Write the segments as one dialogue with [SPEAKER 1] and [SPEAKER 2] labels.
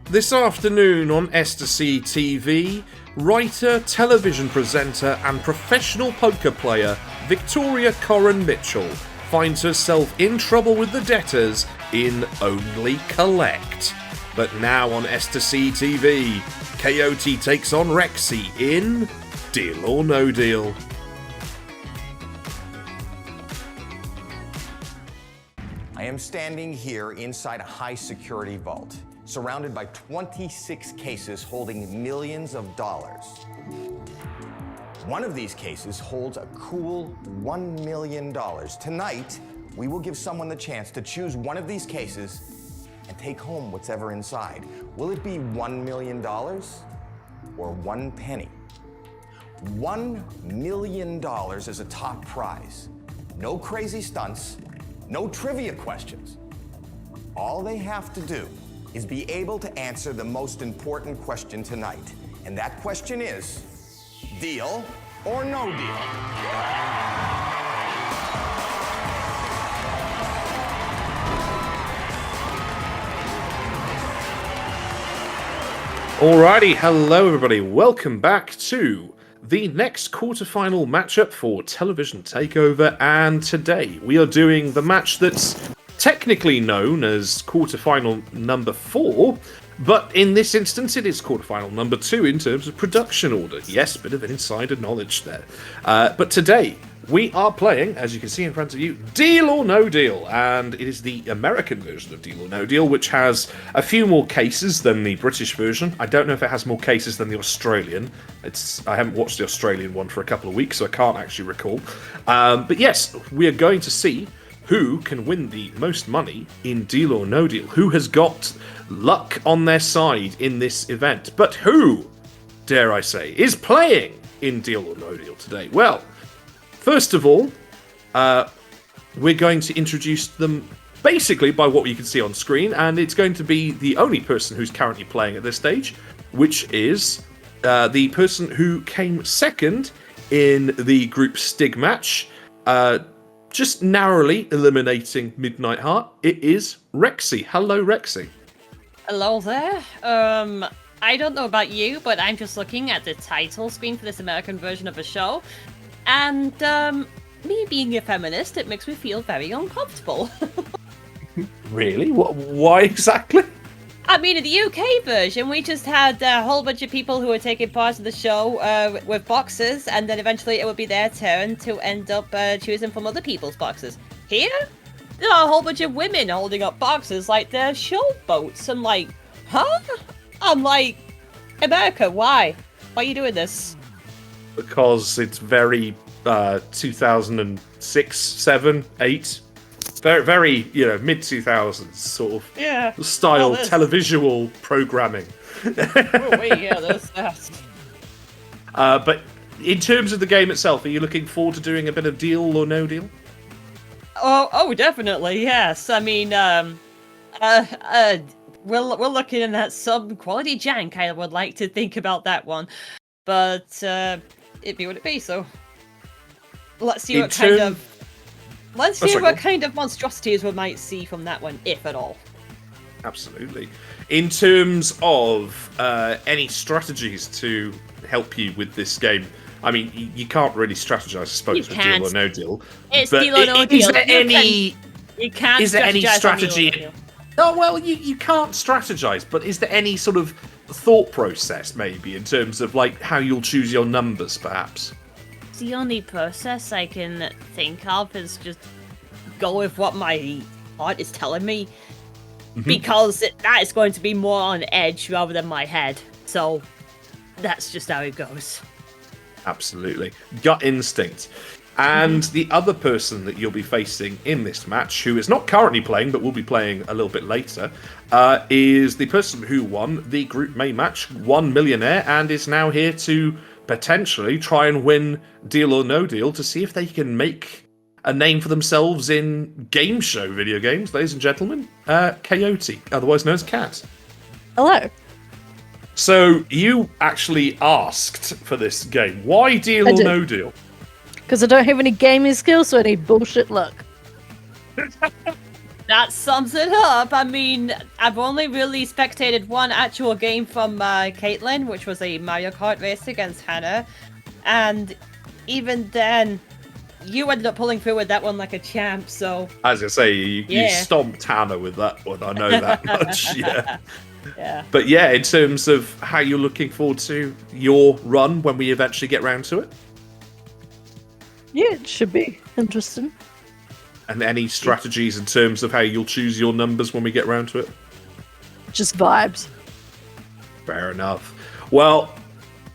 [SPEAKER 1] This afternoon on S2C TV, writer, television presenter and professional poker player Victoria Corrin Mitchell finds herself in trouble with the debtors in Only Collect. But now on S2C TV, Kayotie takes on Rexy in Deal or No Deal.
[SPEAKER 2] I am standing here inside a high-security vault, surrounded by 26 cases holding millions of dollars. One of these cases holds a cool $1 million. Tonight, we will give someone the chance to choose one of these cases and take home whatever inside. Will it be $1 million or 1 penny? $1 million is a top prize. No crazy stunts, no trivia questions. All they have to do is be able to answer the most important question tonight. And that question is, deal or no deal?
[SPEAKER 1] Alrighty, hello everybody, welcome back to the next quarterfinal matchup for Television Takeover, and today we are doing the match that's technically known as quarterfinal number 4, but in this instance it is quarterfinal number 2 in terms of production order. Yes, bit of insider knowledge there. But today we are playing, as you can see in front of you, Deal or No Deal, and it is the American version of Deal or No Deal, which has a few more cases than the British version. I don't know if it has more cases than the Australian. I haven't watched the Australian one for a couple of weeks, so I can't actually recall. But yes, we are going to see who can win the most money in Deal or No Deal, who has got luck on their side in this event, but who, dare I say, is playing in Deal or No Deal today? Well, first of all, we're going to introduce them basically by what you can see on screen, and it's going to be the only person who's currently playing at this stage, which is the person who came second in the Group Stig match, just narrowly eliminating Midnight Heart. It is Rexy. Hello, Rexy.
[SPEAKER 3] Hello there. I don't know about you, but I'm just looking at the title screen for this American version of the show. And me being a feminist, it makes me feel very uncomfortable.
[SPEAKER 1] Really? Why exactly?
[SPEAKER 3] I mean, in the UK version, we just had a whole bunch of people who were taking part in the show with boxes, and then eventually it would be their turn to end up choosing from other people's boxes. Here, there are a whole bunch of women holding up boxes like they're showboats. I'm like, huh? I'm like, America, why? Why are you doing this?
[SPEAKER 1] Because it's very 2006, 7, 8, very, very, mid-2000s sort of style televisual programming.
[SPEAKER 3] Oh, wait, yeah, there's that.
[SPEAKER 1] But in terms of the game itself, are you looking forward to doing a bit of Deal or No Deal?
[SPEAKER 3] Oh, definitely, yes. I mean, we're looking at some quality jank. I would like to think about that one, but it be what it be. So let's see what kind of monstrosities we might see from that one, if at all.
[SPEAKER 1] Absolutely. In terms of any strategies to help you with this game, I mean, you can't really strategize, I suppose, with Deal or No Deal.
[SPEAKER 3] It's Deal or No Deal.
[SPEAKER 1] Is there any
[SPEAKER 3] strategy?
[SPEAKER 1] Oh, well, you can't strategize, but is there any sort of thought process, maybe, in terms of, like, how you'll choose your numbers, perhaps?
[SPEAKER 3] The only process I can think of is just go with what my heart is telling me, because that is going to be more on edge rather than my head. So that's just how it goes.
[SPEAKER 1] Absolutely. Gut instinct. And the other person that you'll be facing in this match, who is not currently playing, but will be playing a little bit later, is the person who won the Group May match, one millionaire, and is now here to potentially try and win Deal or No Deal to see if they can make a name for themselves in game show video games, ladies and gentlemen. Kayotie, otherwise known as Cat.
[SPEAKER 4] Hello.
[SPEAKER 1] So you actually asked for this game. Why Deal or No Deal?
[SPEAKER 4] Because I don't have any gaming skills, so I need bullshit luck.
[SPEAKER 3] That sums it up. I mean, I've only really spectated one actual game from Caitlin, which was a Mario Kart race against Hannah. And even then, you ended up pulling through with that one like a champ, so...
[SPEAKER 1] As I say, you
[SPEAKER 3] Yeah.
[SPEAKER 1] stomped Hannah with that one, I know that much, yeah.
[SPEAKER 3] Yeah.
[SPEAKER 1] But yeah, in terms of how you're looking forward to your run when we eventually get round to it,
[SPEAKER 4] Yeah, it should be interesting.
[SPEAKER 1] and any strategies in terms of how you'll choose your numbers when we get round to it.
[SPEAKER 4] Just vibes.
[SPEAKER 1] Fair enough. Well,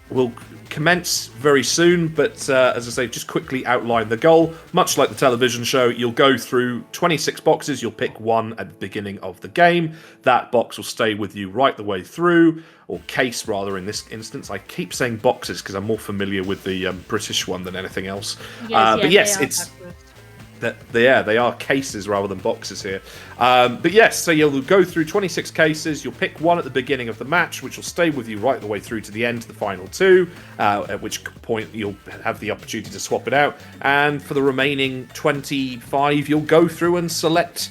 [SPEAKER 1] we'll commence very soon, but as I say, just quickly outline the goal. Much like the television show, you'll go through 26 boxes. You'll pick one at the beginning of the game. That box will stay with you right the way through, or case rather in this instance. I keep saying boxes because I'm more familiar with the British one than anything else. But yes, it's... they are cases rather than boxes here. But yes, so you'll go through 26 cases. You'll pick one at the beginning of the match, which will stay with you right the way through to the end, the final two, at which point you'll have the opportunity to swap it out. And for the remaining 25, you'll go through and select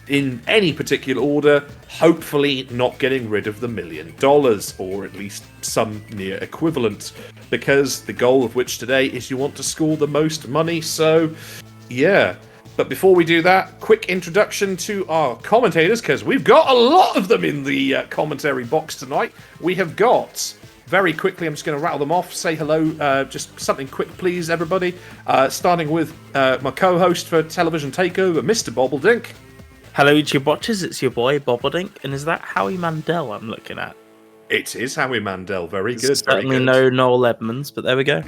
[SPEAKER 1] in any particular order, hopefully not getting rid of the $1 million, or at least some near equivalent, because the goal of which today is you want to score the most money, so... yeah, but before we do that, quick introduction to our commentators, because we've got a lot of them in the commentary box tonight. We have got, very quickly, I'm just going to rattle them off, say hello, just something quick please everybody, starting with my co-host for Television Takeover, Mr. Bobbledink.
[SPEAKER 5] Hello YouTube watchers, it's your boy Bobbledink, and is that Howie Mandel I'm looking at?
[SPEAKER 1] It is Howie Mandel, very good,
[SPEAKER 5] Certainly
[SPEAKER 1] very good.
[SPEAKER 5] no Noel Edmonds, but there we go.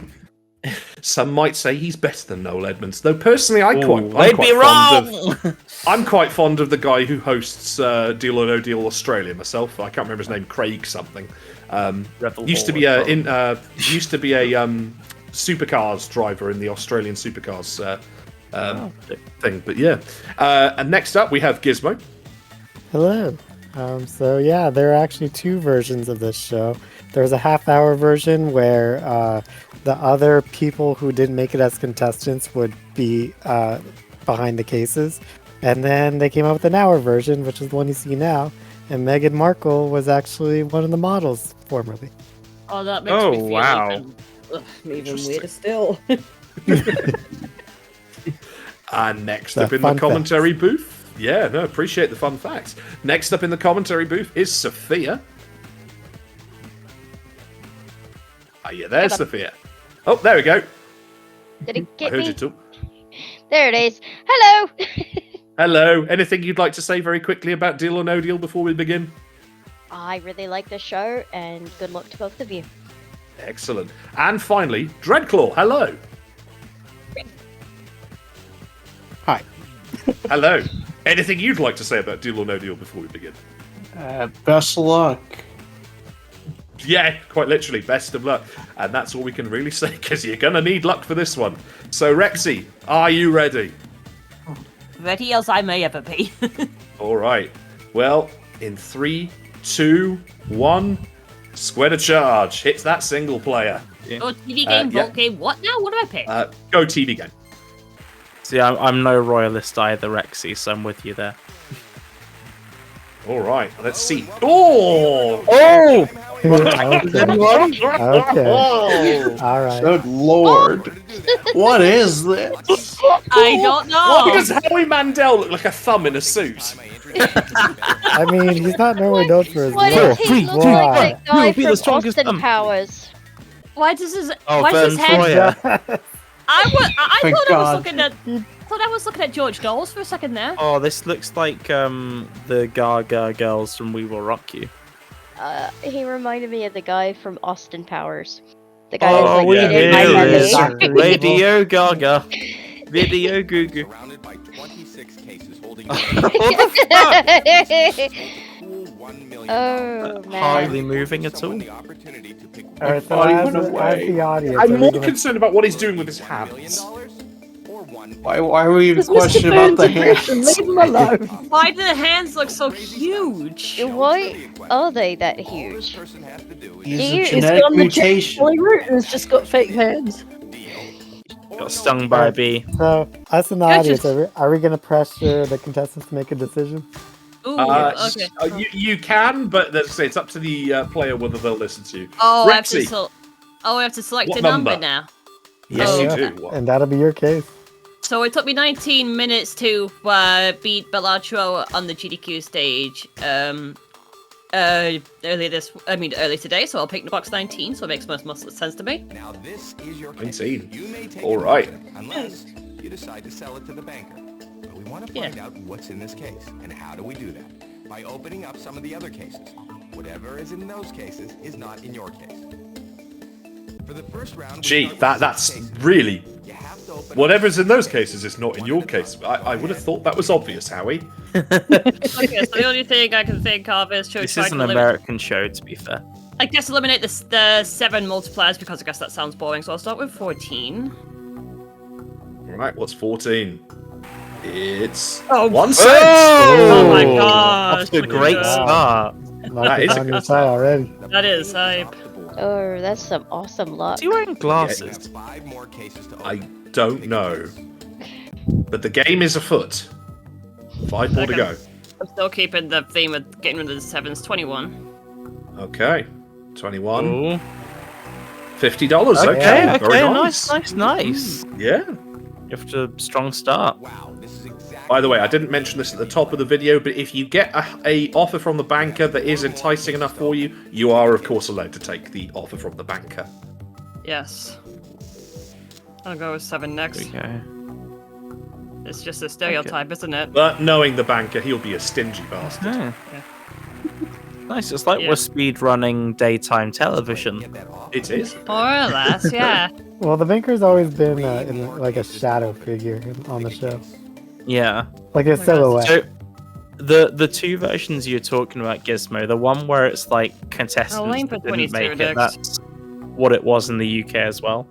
[SPEAKER 1] Some might say he's better than Noel Edmonds, though personally I'm quite fond of the guy who hosts Deal or No Deal Australia myself. I can't remember his name, Craig something. Used to be a supercars driver in the Australian supercars thing, but yeah. And next up we have Gizmo.
[SPEAKER 6] Hello. So yeah, there are actually two versions of this show. There's a half-hour version where the other people who didn't make it as contestants would be behind the cases. And then they came up with an hour version, which is the one you see now. And Meghan Markle was actually one of the models formerly.
[SPEAKER 3] Oh, that makes me feel
[SPEAKER 5] wow.
[SPEAKER 4] Even weirder still.
[SPEAKER 1] And next up in the commentary booth. Yeah, no, appreciate the fun facts. Next up in the commentary booth is Sophia. Are you there, Sophia? Oh, there we go.
[SPEAKER 7] Did it
[SPEAKER 1] I
[SPEAKER 7] get
[SPEAKER 1] heard
[SPEAKER 7] me?
[SPEAKER 1] you talk.
[SPEAKER 7] There it is. Hello.
[SPEAKER 1] Hello. Anything you'd like to say very quickly about Deal or No Deal before we begin?
[SPEAKER 7] I really like the show, and good luck to both of you.
[SPEAKER 1] Excellent. And finally, Dreadclaw. Hello.
[SPEAKER 6] Hi.
[SPEAKER 1] Hello. Anything you'd like to say about Deal or No Deal before we begin?
[SPEAKER 8] Best of luck.
[SPEAKER 1] Yeah, quite literally, best of luck. And that's all we can really say, because you're going to need luck for this one. So, Rexy, are you ready?
[SPEAKER 3] Ready as I may ever be.
[SPEAKER 1] All right. Well, in 3, 2, 1, Spectators charge. Hits that single player.
[SPEAKER 3] Oh, TV game,
[SPEAKER 1] yeah.
[SPEAKER 3] vote game, what now? What do I pick?
[SPEAKER 1] Go TV game.
[SPEAKER 5] See, I'm no royalist either, Rexy, so I'm with you there.
[SPEAKER 1] All right, let's see. Oh!
[SPEAKER 5] Oh!
[SPEAKER 6] Okay. All right.
[SPEAKER 8] Good lord. What is this?
[SPEAKER 3] I don't know.
[SPEAKER 1] Why does Howie Mandel look like a thumb in a suit?
[SPEAKER 6] I mean, he's not normally known for his
[SPEAKER 7] Why
[SPEAKER 6] looks.
[SPEAKER 7] does he look
[SPEAKER 6] Why?
[SPEAKER 7] like that guy
[SPEAKER 5] Be the
[SPEAKER 7] from
[SPEAKER 5] strongest
[SPEAKER 7] Austin
[SPEAKER 5] thumb.
[SPEAKER 7] Powers?
[SPEAKER 3] Why does his
[SPEAKER 5] Oh,
[SPEAKER 3] why does his head?
[SPEAKER 5] Troyer.
[SPEAKER 3] I
[SPEAKER 8] Thank
[SPEAKER 3] thought
[SPEAKER 8] God.
[SPEAKER 3] I was looking at George Knowles for a second there.
[SPEAKER 5] Oh, this looks like the Gaga girls from We Will Rock You.
[SPEAKER 7] He reminded me of the guy from Austin Powers. The guy
[SPEAKER 5] Oh,
[SPEAKER 7] that's like
[SPEAKER 5] we
[SPEAKER 7] in my
[SPEAKER 5] hear
[SPEAKER 7] belly.
[SPEAKER 5] it. Radio Gaga. Video Goo Goo.
[SPEAKER 2] Surrounded by 26 cases holding
[SPEAKER 5] What the
[SPEAKER 2] $1 million.
[SPEAKER 7] Oh
[SPEAKER 5] fuck?
[SPEAKER 7] man.
[SPEAKER 5] Hardly moving at all.
[SPEAKER 2] The opportunity to pick
[SPEAKER 6] All right, so
[SPEAKER 8] thought he
[SPEAKER 6] as,
[SPEAKER 8] went
[SPEAKER 6] as
[SPEAKER 8] away.
[SPEAKER 6] the audience,
[SPEAKER 1] I'm
[SPEAKER 6] are we
[SPEAKER 1] more
[SPEAKER 6] gonna-
[SPEAKER 1] concerned about what he's doing with his
[SPEAKER 2] $1
[SPEAKER 1] hands.
[SPEAKER 2] million or one.
[SPEAKER 8] Why are we even
[SPEAKER 4] Just Mr.
[SPEAKER 8] questioning about the
[SPEAKER 4] Burns'
[SPEAKER 8] hands?
[SPEAKER 4] Leave him alone.
[SPEAKER 3] Why do the hands look so huge?
[SPEAKER 7] Why are they that huge?
[SPEAKER 2] Person has to do
[SPEAKER 8] He's
[SPEAKER 7] Do
[SPEAKER 8] a
[SPEAKER 7] you-
[SPEAKER 4] He's
[SPEAKER 8] genetic
[SPEAKER 4] gone the
[SPEAKER 8] mutation.
[SPEAKER 4] Jelly route and has just got fake hands.
[SPEAKER 5] Got stung by a bee.
[SPEAKER 6] So, us in the
[SPEAKER 3] Yeah,
[SPEAKER 6] audience,
[SPEAKER 3] just-
[SPEAKER 6] are we going to pressure the contestants to make a decision?
[SPEAKER 3] Ooh, okay.
[SPEAKER 1] You can, but let's say it's up to the player whether they'll listen to you.
[SPEAKER 3] Oh, I have to
[SPEAKER 1] Rexy,
[SPEAKER 3] I have to select
[SPEAKER 1] What
[SPEAKER 3] a number
[SPEAKER 1] number?
[SPEAKER 3] now.
[SPEAKER 1] yes,
[SPEAKER 3] Oh,
[SPEAKER 1] you
[SPEAKER 3] okay.
[SPEAKER 1] do.
[SPEAKER 6] And that'll be your case.
[SPEAKER 3] So it took me 19 minutes to beat Bellatro on the GDQ stage early today, so I'll pick the box 19, so it makes most sense to me.
[SPEAKER 2] Now this is your
[SPEAKER 1] 19.
[SPEAKER 2] You may take
[SPEAKER 1] All
[SPEAKER 2] it
[SPEAKER 1] right.
[SPEAKER 2] unless you decide to sell it to the banker. But we want to find out what's in this case, and how do we do that? By opening up some of the other cases. Whatever is in those cases is not in your case. For the first round, we
[SPEAKER 1] Gee,
[SPEAKER 2] start with
[SPEAKER 1] that's
[SPEAKER 2] cases.
[SPEAKER 1] really...
[SPEAKER 2] You have to open
[SPEAKER 1] Whatever's in those cases is not in your case. I would have thought that was obvious, Howie.
[SPEAKER 3] Okay, so the only thing I can think of is to
[SPEAKER 5] This
[SPEAKER 3] try
[SPEAKER 5] is
[SPEAKER 3] to
[SPEAKER 5] an American show, to be fair.
[SPEAKER 3] I guess eliminate the 7 multipliers because I guess that sounds boring, so I'll start with 14.
[SPEAKER 1] All right, what's 14? It's
[SPEAKER 3] Oh.
[SPEAKER 1] 1 cent.
[SPEAKER 3] Oh my
[SPEAKER 5] Off
[SPEAKER 3] gosh!
[SPEAKER 5] to a
[SPEAKER 3] look at
[SPEAKER 5] great
[SPEAKER 3] that.
[SPEAKER 5] start.
[SPEAKER 6] Luck
[SPEAKER 1] is
[SPEAKER 6] is
[SPEAKER 1] a
[SPEAKER 6] on
[SPEAKER 1] good
[SPEAKER 6] your side already.
[SPEAKER 3] That is hype.
[SPEAKER 7] Oh, that's some awesome luck.
[SPEAKER 5] Is he wearing
[SPEAKER 2] You
[SPEAKER 5] glasses?
[SPEAKER 2] have 5 more cases to open.
[SPEAKER 1] I don't know. But the game is afoot. 5 more to
[SPEAKER 3] Okay.
[SPEAKER 1] go.
[SPEAKER 3] I'm still keeping the theme of getting rid of the 7s. 21.
[SPEAKER 1] Okay. 21.
[SPEAKER 5] Ooh.
[SPEAKER 1] $50. Okay,
[SPEAKER 5] Okay,
[SPEAKER 1] very
[SPEAKER 5] okay,
[SPEAKER 1] nice.
[SPEAKER 5] nice.
[SPEAKER 1] Yeah.
[SPEAKER 5] You have to strong start.
[SPEAKER 2] Wow, this is exactly.
[SPEAKER 1] By the way, I didn't mention this at the top of the video, but if you get a offer from the banker that is enticing enough for you, you are, of course, allowed to take the offer from the banker.
[SPEAKER 3] Yes. I'll go with 7 next.
[SPEAKER 5] Okay.
[SPEAKER 3] It's just a stereotype, isn't it?
[SPEAKER 1] But knowing the banker, he'll be a stingy bastard.
[SPEAKER 5] Yeah. Nice. It's like
[SPEAKER 3] Yeah.
[SPEAKER 5] we're speed running daytime television.
[SPEAKER 2] Get that off.
[SPEAKER 1] It is.
[SPEAKER 3] More or less, yeah.
[SPEAKER 6] Well, the banker's always been in like a shadow figure on the show.
[SPEAKER 5] Yeah.
[SPEAKER 6] Like a silhouette.
[SPEAKER 5] So the 2 versions you're talking about, Gizmo, the one where it's like contestants
[SPEAKER 3] Oh, lame for
[SPEAKER 5] that didn't
[SPEAKER 3] 22
[SPEAKER 5] make it,
[SPEAKER 3] next.
[SPEAKER 5] that's what it was in the UK as well.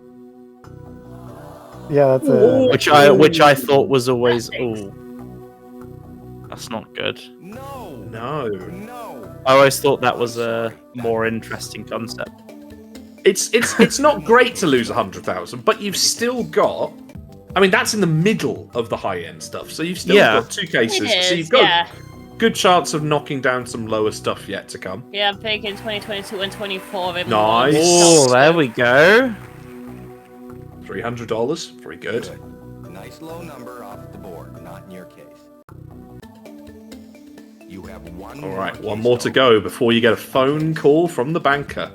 [SPEAKER 6] Yeah, that's a...
[SPEAKER 5] Which I thought was always that's not good.
[SPEAKER 2] No.
[SPEAKER 1] No.
[SPEAKER 2] No.
[SPEAKER 5] I always thought that was a more interesting concept.
[SPEAKER 1] It's not great to lose 100,000, but you've still got. I mean, that's in the middle of the high end stuff, so you've still
[SPEAKER 5] Yeah.
[SPEAKER 1] got 2 cases.
[SPEAKER 3] It
[SPEAKER 1] So
[SPEAKER 3] is,
[SPEAKER 1] you've got
[SPEAKER 3] yeah.
[SPEAKER 1] good chance of knocking down some lower stuff yet to come.
[SPEAKER 3] Yeah, I'm thinking 2022 and 24. Even
[SPEAKER 1] Nice.
[SPEAKER 5] Oh, there we go.
[SPEAKER 1] $300, very good.
[SPEAKER 2] Nice low number off the board, not in your case. You have one.
[SPEAKER 1] All right,
[SPEAKER 2] case
[SPEAKER 1] one more to go before you get a phone call from the banker.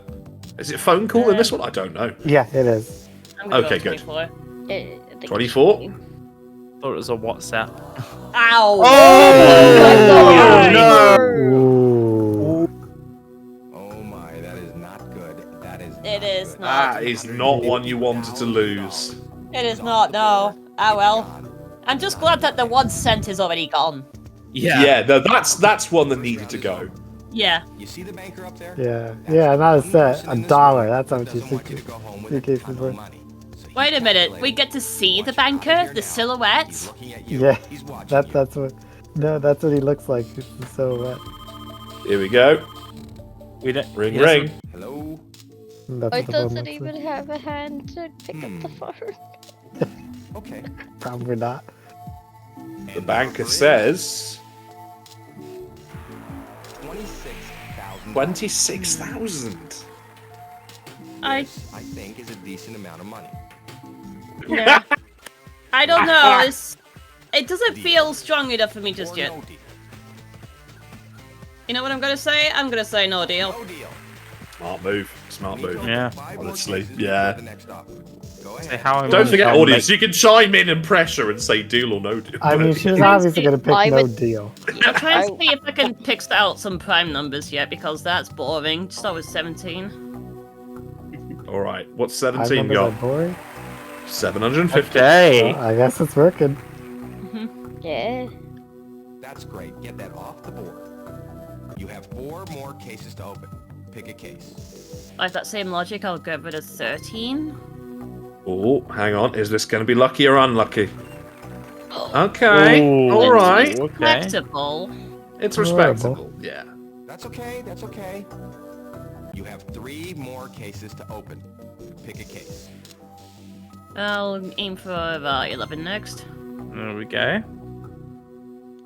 [SPEAKER 1] Is it a phone call in this one? I don't know.
[SPEAKER 6] Yeah, it is.
[SPEAKER 3] I'm gonna
[SPEAKER 1] Okay,
[SPEAKER 3] go
[SPEAKER 1] good.
[SPEAKER 3] 24.
[SPEAKER 7] I think
[SPEAKER 1] 24?
[SPEAKER 5] Thought it was a WhatsApp.
[SPEAKER 3] Ow!
[SPEAKER 5] Oh,
[SPEAKER 3] no!
[SPEAKER 6] Ooh.
[SPEAKER 2] Oh my, that is not good. That is.
[SPEAKER 3] It
[SPEAKER 2] not
[SPEAKER 3] is
[SPEAKER 2] good.
[SPEAKER 3] not.
[SPEAKER 1] That is not one you wanted to lose.
[SPEAKER 3] It is not, no. Ah well. I'm just glad that the 1 cent is already gone.
[SPEAKER 1] Yeah, no, that's one that needed to go.
[SPEAKER 3] Yeah.
[SPEAKER 2] You see the banker up there?
[SPEAKER 6] Yeah, not a set.
[SPEAKER 2] Person
[SPEAKER 6] A
[SPEAKER 2] in this
[SPEAKER 6] dollar.
[SPEAKER 2] room
[SPEAKER 6] That's how much you
[SPEAKER 2] doesn't want
[SPEAKER 6] think.
[SPEAKER 2] you to go home with
[SPEAKER 6] Your
[SPEAKER 2] a
[SPEAKER 6] case
[SPEAKER 2] ton
[SPEAKER 6] is
[SPEAKER 2] of
[SPEAKER 6] worth.
[SPEAKER 2] money. So you
[SPEAKER 3] Wait a
[SPEAKER 2] can't
[SPEAKER 3] minute.
[SPEAKER 2] play
[SPEAKER 3] We
[SPEAKER 2] it.
[SPEAKER 3] get to see the
[SPEAKER 2] Watch
[SPEAKER 3] banker,
[SPEAKER 2] out here
[SPEAKER 3] the
[SPEAKER 2] now.
[SPEAKER 3] silhouette.
[SPEAKER 2] He's looking at you.
[SPEAKER 6] Yeah,
[SPEAKER 2] He's watching
[SPEAKER 6] that's
[SPEAKER 2] you.
[SPEAKER 6] what. No, that's what he looks like. It's the silhouette.
[SPEAKER 1] Here we go.
[SPEAKER 5] We don't
[SPEAKER 1] Ring,
[SPEAKER 5] he doesn't-
[SPEAKER 1] ring.
[SPEAKER 2] Hello.
[SPEAKER 6] That's
[SPEAKER 7] Or
[SPEAKER 6] what the phone
[SPEAKER 7] doesn't
[SPEAKER 6] looks
[SPEAKER 7] even
[SPEAKER 6] like.
[SPEAKER 7] have a hand to pick up the phone.
[SPEAKER 2] Okay.
[SPEAKER 6] Probably not.
[SPEAKER 1] The banker says
[SPEAKER 2] 26,000.
[SPEAKER 1] 26,000.
[SPEAKER 3] I
[SPEAKER 2] I think is a decent amount of money.
[SPEAKER 3] yeah. I don't know. It doesn't feel strong enough for me just
[SPEAKER 2] Or
[SPEAKER 3] yet.
[SPEAKER 2] no deal.
[SPEAKER 3] You know what I'm gonna say? I'm gonna say no deal.
[SPEAKER 2] No deal.
[SPEAKER 1] Smart move. Smart move.
[SPEAKER 5] Yeah.
[SPEAKER 2] 5 more
[SPEAKER 1] Honestly,
[SPEAKER 2] cases
[SPEAKER 1] yeah.
[SPEAKER 2] before the next offer. Go
[SPEAKER 5] Say
[SPEAKER 2] ahead.
[SPEAKER 5] how I
[SPEAKER 1] Don't forget,
[SPEAKER 5] try and
[SPEAKER 1] audience,
[SPEAKER 5] make-
[SPEAKER 1] you can chime in and pressure and say deal or no deal.
[SPEAKER 6] I mean, she was
[SPEAKER 3] Trying to
[SPEAKER 6] obviously
[SPEAKER 3] see
[SPEAKER 6] gonna pick
[SPEAKER 7] why
[SPEAKER 6] no
[SPEAKER 7] would-
[SPEAKER 6] deal.
[SPEAKER 3] I'm trying to see if I can pick out some prime numbers yet because that's boring. Start with 17.
[SPEAKER 1] All right, what's
[SPEAKER 6] I
[SPEAKER 1] 17
[SPEAKER 6] remember
[SPEAKER 1] got?
[SPEAKER 6] that boy.
[SPEAKER 1] 750.
[SPEAKER 5] Okay.
[SPEAKER 6] I guess it's working.
[SPEAKER 7] Yeah.
[SPEAKER 2] That's great. Get that off the board. You have 4 more cases to open. Pick a case.
[SPEAKER 3] Like that same logic, I'll go rid of 13.
[SPEAKER 1] Oh, hang on. Is this going to be lucky or unlucky? Okay.
[SPEAKER 5] Ooh,
[SPEAKER 1] All right.
[SPEAKER 5] Okay.
[SPEAKER 3] Respectable.
[SPEAKER 1] It's
[SPEAKER 6] Horrible.
[SPEAKER 1] respectable. Yeah.
[SPEAKER 2] That's okay. That's okay. You have 3 more cases to open. Pick a case.
[SPEAKER 3] I'll aim for 11 next.
[SPEAKER 5] There we go.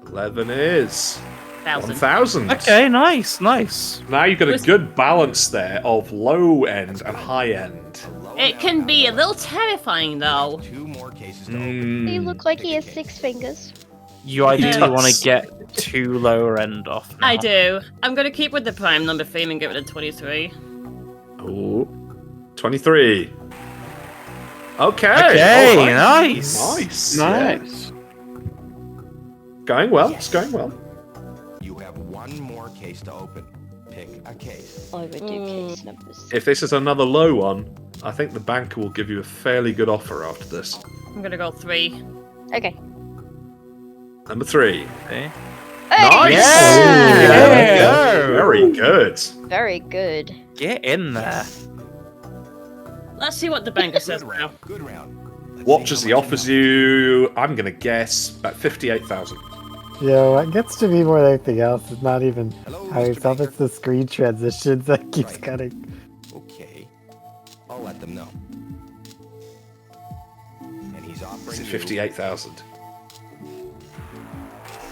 [SPEAKER 1] 11 is
[SPEAKER 3] 1,000.
[SPEAKER 1] 1,000.
[SPEAKER 5] Okay, nice.
[SPEAKER 1] Now you've got a good balance there of low end and high end.
[SPEAKER 3] It can be a little terrifying, though.
[SPEAKER 2] 2 more cases to open.
[SPEAKER 7] He look like he has 6 fingers.
[SPEAKER 5] You ideally
[SPEAKER 1] does.
[SPEAKER 5] want to get 2 lower end off now.
[SPEAKER 3] I do. I'm gonna keep with the prime number theme and get rid of 23.
[SPEAKER 1] Ooh. 23. Okay.
[SPEAKER 5] Okay,
[SPEAKER 1] all right.
[SPEAKER 5] nice.
[SPEAKER 1] Nice.
[SPEAKER 8] Nice.
[SPEAKER 1] Going well. It's going well.
[SPEAKER 2] You have 1 more case to open. Pick a case.
[SPEAKER 7] I would do case numbers.
[SPEAKER 1] If this is another low one, I think the banker will give you a fairly good offer after this.
[SPEAKER 3] I'm gonna go 3.
[SPEAKER 7] Okay.
[SPEAKER 1] Number 3.
[SPEAKER 5] Okay.
[SPEAKER 1] Nice.
[SPEAKER 5] Yeah.
[SPEAKER 1] There we
[SPEAKER 5] Yeah.
[SPEAKER 1] go. Very good.
[SPEAKER 7] Very good.
[SPEAKER 5] Get in there.
[SPEAKER 3] Let's see what the banker says
[SPEAKER 2] Good
[SPEAKER 3] now.
[SPEAKER 2] round. Good round. Let's
[SPEAKER 1] What
[SPEAKER 2] see
[SPEAKER 1] does
[SPEAKER 2] how
[SPEAKER 1] he
[SPEAKER 2] much
[SPEAKER 1] offers
[SPEAKER 2] know.
[SPEAKER 1] you? I'm gonna guess about 58,000.
[SPEAKER 6] Yo, it gets to be more than anything else. It's not even
[SPEAKER 2] Hello,
[SPEAKER 6] how
[SPEAKER 2] Mr.
[SPEAKER 6] yourself,
[SPEAKER 2] Baker.
[SPEAKER 6] it's the screen transitions that keeps
[SPEAKER 2] Right.
[SPEAKER 6] cutting.
[SPEAKER 2] Okay. I'll let them know. And he's offering
[SPEAKER 1] Is it
[SPEAKER 2] you
[SPEAKER 1] 58,000?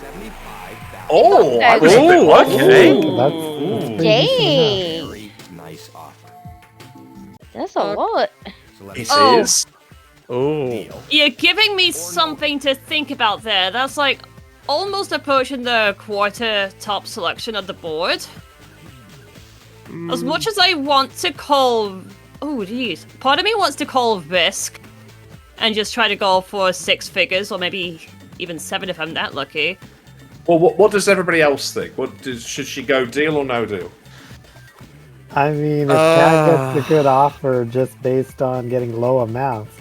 [SPEAKER 2] 75,000.
[SPEAKER 1] Oh, I was a bit
[SPEAKER 5] Ooh,
[SPEAKER 1] lucky.
[SPEAKER 5] okay.
[SPEAKER 6] That's
[SPEAKER 1] Ooh.
[SPEAKER 6] pretty decent enough.
[SPEAKER 7] Dang.
[SPEAKER 2] Very nice offer.
[SPEAKER 7] That's a lot.
[SPEAKER 2] So
[SPEAKER 1] It
[SPEAKER 2] let's
[SPEAKER 3] Oh.
[SPEAKER 1] is.
[SPEAKER 5] Oh.
[SPEAKER 2] deal.
[SPEAKER 3] You're giving me something to think about there. That's like almost approaching the quarter top selection of the board. As much as I want to call... Oh, geez. Part of me wants to call risk and just try to go for 6 figures or maybe even 7 if I'm that lucky.
[SPEAKER 1] Well, what does everybody else think? Should she go deal or no deal?
[SPEAKER 6] I mean, if Cat gets a good offer just based on getting low amounts,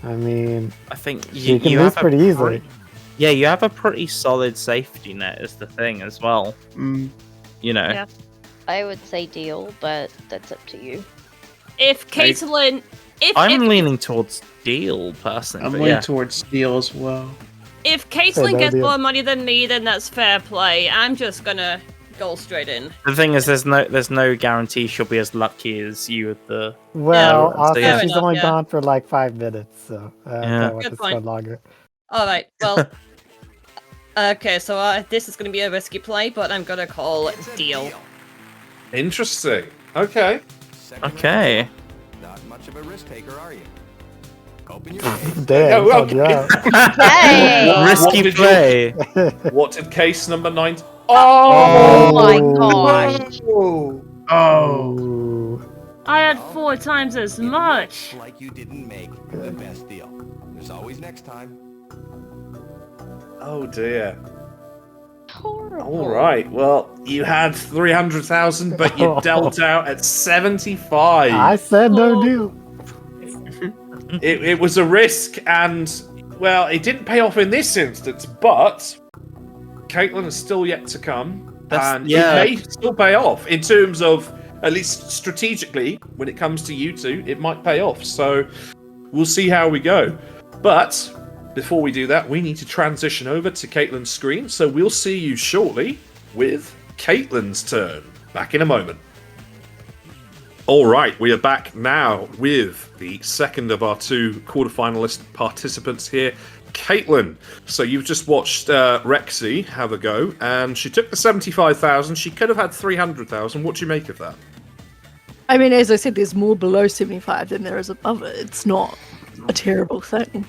[SPEAKER 6] I mean,
[SPEAKER 5] I think
[SPEAKER 6] you can
[SPEAKER 5] you
[SPEAKER 6] lose
[SPEAKER 5] have a
[SPEAKER 6] pretty easily.
[SPEAKER 5] Yeah, you have a pretty solid safety net is the thing as well.
[SPEAKER 8] Mm.
[SPEAKER 5] You know.
[SPEAKER 3] Yeah.
[SPEAKER 7] I would say deal, but that's up to you.
[SPEAKER 3] If Caitlyn...
[SPEAKER 5] I'm leaning towards deal personally.
[SPEAKER 8] I'm
[SPEAKER 5] but
[SPEAKER 8] leaning
[SPEAKER 5] yeah.
[SPEAKER 8] towards steel as well.
[SPEAKER 3] If Caitlyn
[SPEAKER 6] no
[SPEAKER 3] gets
[SPEAKER 6] deal.
[SPEAKER 3] more money than me, then that's fair play. I'm just gonna go straight in.
[SPEAKER 5] The thing is, there's no guarantee she'll be as lucky as you with the.
[SPEAKER 6] Well,
[SPEAKER 5] so
[SPEAKER 6] also,
[SPEAKER 5] yeah.
[SPEAKER 6] she's
[SPEAKER 3] Fair
[SPEAKER 6] only
[SPEAKER 3] enough, yeah.
[SPEAKER 6] gone for like 5 minutes, so I
[SPEAKER 5] Yeah.
[SPEAKER 6] don't want
[SPEAKER 3] Good
[SPEAKER 6] to
[SPEAKER 3] point.
[SPEAKER 6] spend longer.
[SPEAKER 3] Alright, well... okay, so this is gonna be a risky play, but I'm gonna call it
[SPEAKER 2] It's a
[SPEAKER 3] deal.
[SPEAKER 1] Interesting. Okay.
[SPEAKER 2] Second
[SPEAKER 5] Okay.
[SPEAKER 2] round. Not much of a risk taker, are you? Open your case.
[SPEAKER 6] Damn,
[SPEAKER 1] Oh,
[SPEAKER 6] called you
[SPEAKER 1] okay.
[SPEAKER 6] out.
[SPEAKER 7] Hey!
[SPEAKER 1] What
[SPEAKER 5] Risky
[SPEAKER 1] did
[SPEAKER 5] play.
[SPEAKER 1] What did case number 9?
[SPEAKER 7] Oh my
[SPEAKER 6] Oh.
[SPEAKER 7] gosh!
[SPEAKER 8] Oh.
[SPEAKER 6] Ooh.
[SPEAKER 3] I had 4 times as much!
[SPEAKER 2] Like you didn't make the best deal. There's always next time.
[SPEAKER 1] Oh dear.
[SPEAKER 7] Horrible.
[SPEAKER 1] All right. Well, you had 300,000, but you dealt out at 75.
[SPEAKER 6] I said no
[SPEAKER 3] Oh.
[SPEAKER 6] deal.
[SPEAKER 1] It was a risk, and well, it didn't pay off in this instance. But Caitlyn is still yet to come, and
[SPEAKER 5] yeah.
[SPEAKER 1] it may still pay off in terms of at least strategically. When it comes to you two, it might pay off. So we'll see how we go. But before we do that, we need to transition over to Caitlyn's screen. So we'll see you shortly with Caitlyn's turn. Back in a moment. All right, we are back now with the second of our 2 quarterfinalist participants here, Caitlyn. So you've just watched Rexy have a go, and she took the 75,000. She could have had 300,000. What do you make of that?
[SPEAKER 4] I mean, as I said, there's more below 75 than there is above it. It's not a terrible thing.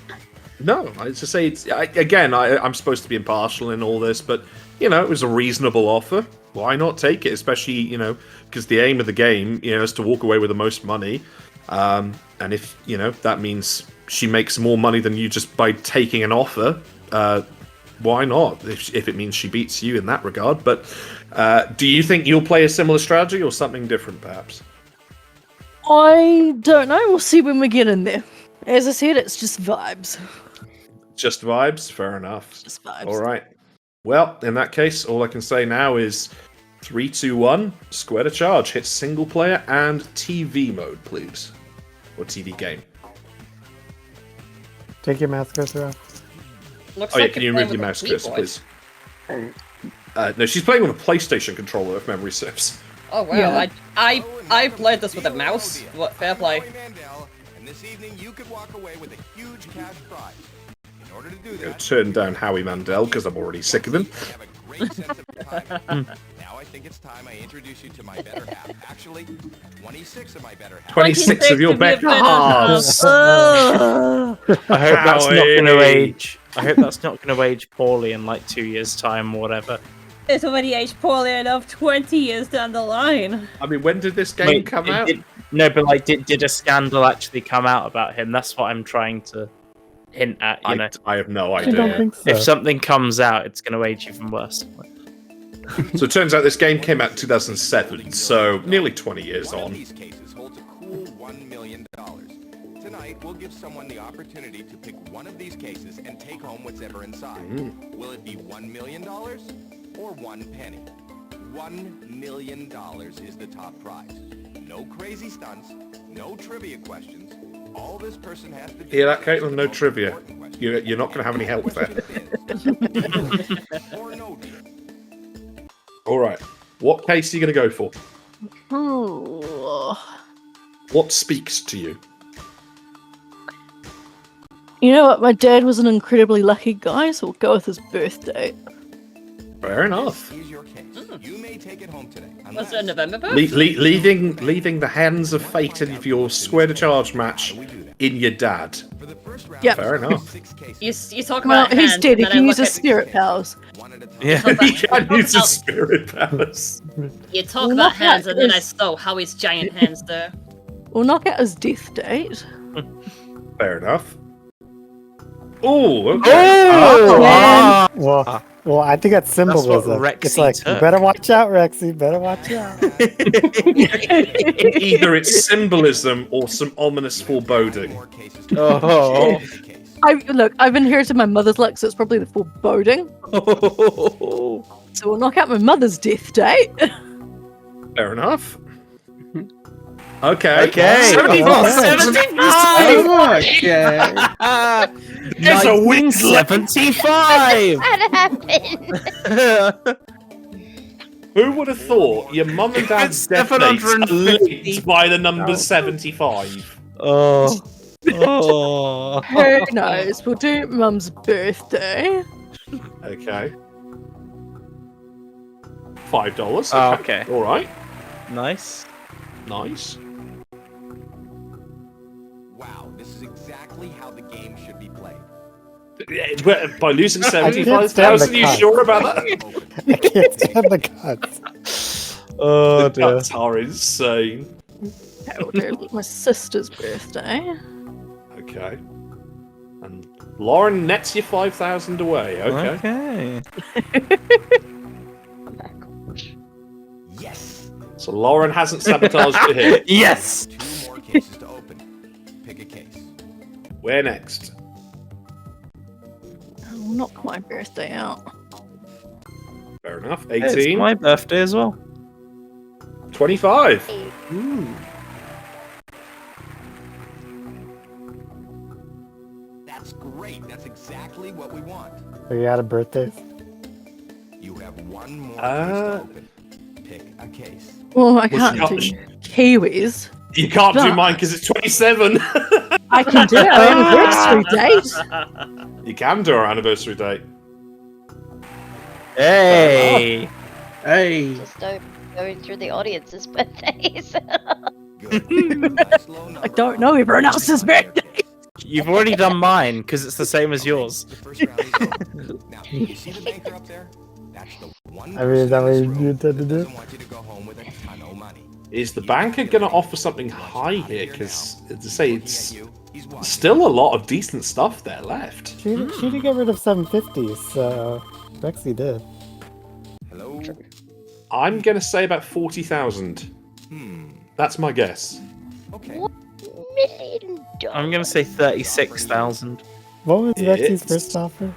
[SPEAKER 1] No, I to say I'm supposed to be impartial in all this, but you know, it was a reasonable offer. Why not take it? Especially, you know, because the aim of the game, you know, is to walk away with the most money. And if you know that means she makes more money than you just by taking an offer, why not? If it means she beats you in that regard. But do you think you'll play a similar strategy or something different, perhaps?
[SPEAKER 4] I don't know. We'll see when we get in there. As I said, it's just vibes.
[SPEAKER 1] Just vibes? Fair enough.
[SPEAKER 4] Just vibes.
[SPEAKER 1] All right. Well, in that case, all I can say now is 3, 2, 1, square to charge. Hit single player and TV mode, please. Or TV game.
[SPEAKER 6] Take your mouse cursor off.
[SPEAKER 3] Looks
[SPEAKER 1] Oh yeah,
[SPEAKER 3] like
[SPEAKER 1] can you
[SPEAKER 3] you're
[SPEAKER 1] remove
[SPEAKER 3] playing
[SPEAKER 1] your
[SPEAKER 3] with
[SPEAKER 1] mouse
[SPEAKER 3] a
[SPEAKER 1] cursor,
[SPEAKER 3] keyboard.
[SPEAKER 1] please? No, she's playing with a PlayStation controller, if memory serves.
[SPEAKER 3] Oh wow,
[SPEAKER 4] Yeah.
[SPEAKER 3] I played this with a mouse. What fair play.
[SPEAKER 2] This evening, you could walk away with a huge cash prize. In order to do
[SPEAKER 1] Go
[SPEAKER 2] that,
[SPEAKER 1] turn down Howie Mandel because I'm already sick of him.
[SPEAKER 2] you have a great sense of timing. Now I think it's time I introduce you to my better half. Actually, 26 of my better half.
[SPEAKER 1] 26 of your better halves.
[SPEAKER 5] I hope that's not going to
[SPEAKER 1] Howie.
[SPEAKER 5] age. I hope that's not going to age poorly in like 2 years' time or whatever.
[SPEAKER 3] It's already aged poorly enough 20 years down the line.
[SPEAKER 1] I mean, when did this game
[SPEAKER 5] Wait,
[SPEAKER 1] come out?
[SPEAKER 5] No, but like, did a scandal actually come out about him? That's what I'm trying to hint at. You know,
[SPEAKER 1] I have no
[SPEAKER 6] I don't
[SPEAKER 1] idea.
[SPEAKER 6] think so.
[SPEAKER 5] if something comes out, it's going to age even worse.
[SPEAKER 1] So it turns out this game came out in 2007, so nearly 20 years
[SPEAKER 2] One of
[SPEAKER 1] on.
[SPEAKER 2] these cases holds a cool $1 million. Tonight, we'll give someone the opportunity to pick one of these cases and take home whatever inside. Will it be $1 million or 1 penny? $1 million is the top prize. No crazy stunts, no trivia questions. All this person has to do.
[SPEAKER 1] Hear that,
[SPEAKER 2] is
[SPEAKER 1] Caitlin?
[SPEAKER 2] answer
[SPEAKER 1] No
[SPEAKER 2] the most
[SPEAKER 1] trivia.
[SPEAKER 2] important question.
[SPEAKER 1] You're not going to have any help there.
[SPEAKER 2] Or no deal.
[SPEAKER 1] All right. What case are you going to go for?
[SPEAKER 4] Ooh.
[SPEAKER 1] What speaks to you?
[SPEAKER 4] You know what? My dad was an incredibly lucky guy, so we'll go with his birthday.
[SPEAKER 1] Fair enough.
[SPEAKER 2] This is your case. You may take it home today.
[SPEAKER 3] Was it a November birth?
[SPEAKER 1] Leaving the hands of fate of your square to charge match in your dad.
[SPEAKER 2] For the first round,
[SPEAKER 4] Yeah.
[SPEAKER 1] Fair enough.
[SPEAKER 2] 6 cases.
[SPEAKER 3] You talk
[SPEAKER 4] Well,
[SPEAKER 3] about
[SPEAKER 4] he's
[SPEAKER 3] hands,
[SPEAKER 4] dead. He
[SPEAKER 3] and then
[SPEAKER 4] can
[SPEAKER 3] I
[SPEAKER 4] use
[SPEAKER 3] look
[SPEAKER 4] his
[SPEAKER 3] at-
[SPEAKER 4] spirit powers.
[SPEAKER 2] One at a time.
[SPEAKER 5] Yeah.
[SPEAKER 1] He can use his spirit powers.
[SPEAKER 3] You talk
[SPEAKER 4] Well,
[SPEAKER 3] about
[SPEAKER 4] not
[SPEAKER 3] hands,
[SPEAKER 4] that
[SPEAKER 3] and then I
[SPEAKER 4] is-
[SPEAKER 3] saw Howie's giant hands there.
[SPEAKER 4] We'll knock out his death date.
[SPEAKER 1] Fair enough. Oh, okay.
[SPEAKER 5] Oh,
[SPEAKER 4] man.
[SPEAKER 6] Well, I think that's symbolism.
[SPEAKER 5] Rexy
[SPEAKER 6] It's like, you
[SPEAKER 5] took.
[SPEAKER 6] better watch out, Rexy. Better watch out.
[SPEAKER 1] Either it's symbolism or some ominous foreboding.
[SPEAKER 2] More cases to
[SPEAKER 5] Oh.
[SPEAKER 2] the case.
[SPEAKER 4] I've inherited my mother's luck, so it's probably the foreboding. So we'll knock out my mother's death date.
[SPEAKER 1] Fair enough. Okay.
[SPEAKER 5] Okay.
[SPEAKER 1] 75!
[SPEAKER 8] Okay.
[SPEAKER 1] It's a win
[SPEAKER 5] 75.
[SPEAKER 7] That happened.
[SPEAKER 1] Who would have thought your mum and dad's
[SPEAKER 5] It's
[SPEAKER 1] death dates are
[SPEAKER 5] 750.
[SPEAKER 1] linked by the number 75?
[SPEAKER 5] Oh. Oh.
[SPEAKER 4] Who knows? We'll do mum's birthday.
[SPEAKER 1] Okay. $5.
[SPEAKER 5] Oh, okay.
[SPEAKER 1] All right.
[SPEAKER 5] Nice.
[SPEAKER 1] Nice.
[SPEAKER 2] Wow, this is exactly how the game should be played.
[SPEAKER 1] But by losing
[SPEAKER 6] stand the
[SPEAKER 1] 75,000, you
[SPEAKER 6] cut.
[SPEAKER 1] sure about that?
[SPEAKER 6] I can't stand the cuts.
[SPEAKER 5] Oh,
[SPEAKER 1] The cuts are insane.
[SPEAKER 4] Okay, we'll do my sister's birthday.
[SPEAKER 1] Okay. And Lauren nets you 5,000 away. Okay.
[SPEAKER 2] Yes.
[SPEAKER 1] So Lauren hasn't sabotaged you here.
[SPEAKER 5] Yes.
[SPEAKER 2] 2 more cases to open. Pick a case.
[SPEAKER 1] Where next?
[SPEAKER 4] I'll knock my birthday out.
[SPEAKER 1] Fair enough.
[SPEAKER 5] It's
[SPEAKER 1] 18.
[SPEAKER 5] my birthday as well.
[SPEAKER 1] 25.
[SPEAKER 2] That's great. That's exactly what we want.
[SPEAKER 6] Are you out of birthdays?
[SPEAKER 2] You have 1 more case to open. Pick a case.
[SPEAKER 4] Well, I
[SPEAKER 1] Well,
[SPEAKER 4] can't
[SPEAKER 1] she
[SPEAKER 4] do Kiwis.
[SPEAKER 1] You can't do
[SPEAKER 4] But-
[SPEAKER 1] mine because it's 27.
[SPEAKER 4] I can do our anniversary date.
[SPEAKER 1] You can do our anniversary date.
[SPEAKER 5] Hey.
[SPEAKER 8] Hey.
[SPEAKER 7] Just don't going through the audience's birthdays.
[SPEAKER 2] Good. Nice low number.
[SPEAKER 4] I don't know everyone else's birthday.
[SPEAKER 5] You've already done mine because it's the same as yours.
[SPEAKER 2] The first round is over. Now, you see the banker up there? That's the one
[SPEAKER 6] I mean, is that what
[SPEAKER 2] person in this
[SPEAKER 6] you
[SPEAKER 2] room
[SPEAKER 6] intend to
[SPEAKER 2] who
[SPEAKER 6] do?
[SPEAKER 2] doesn't want you to go home with a ton of money.
[SPEAKER 1] Is the banker going to offer something high here? Because, to say,
[SPEAKER 2] Looking
[SPEAKER 1] it's
[SPEAKER 2] at you, he's watching.
[SPEAKER 1] still a lot of decent stuff there left.
[SPEAKER 6] She did get rid of 750, so Rexy did.
[SPEAKER 2] Hello?
[SPEAKER 1] I'm going to say about 40,000. That's my guess.
[SPEAKER 2] Okay.
[SPEAKER 7] $1 million.
[SPEAKER 5] I'm gonna say 36,000.
[SPEAKER 6] What was Rexy's
[SPEAKER 1] It's-
[SPEAKER 6] first offer?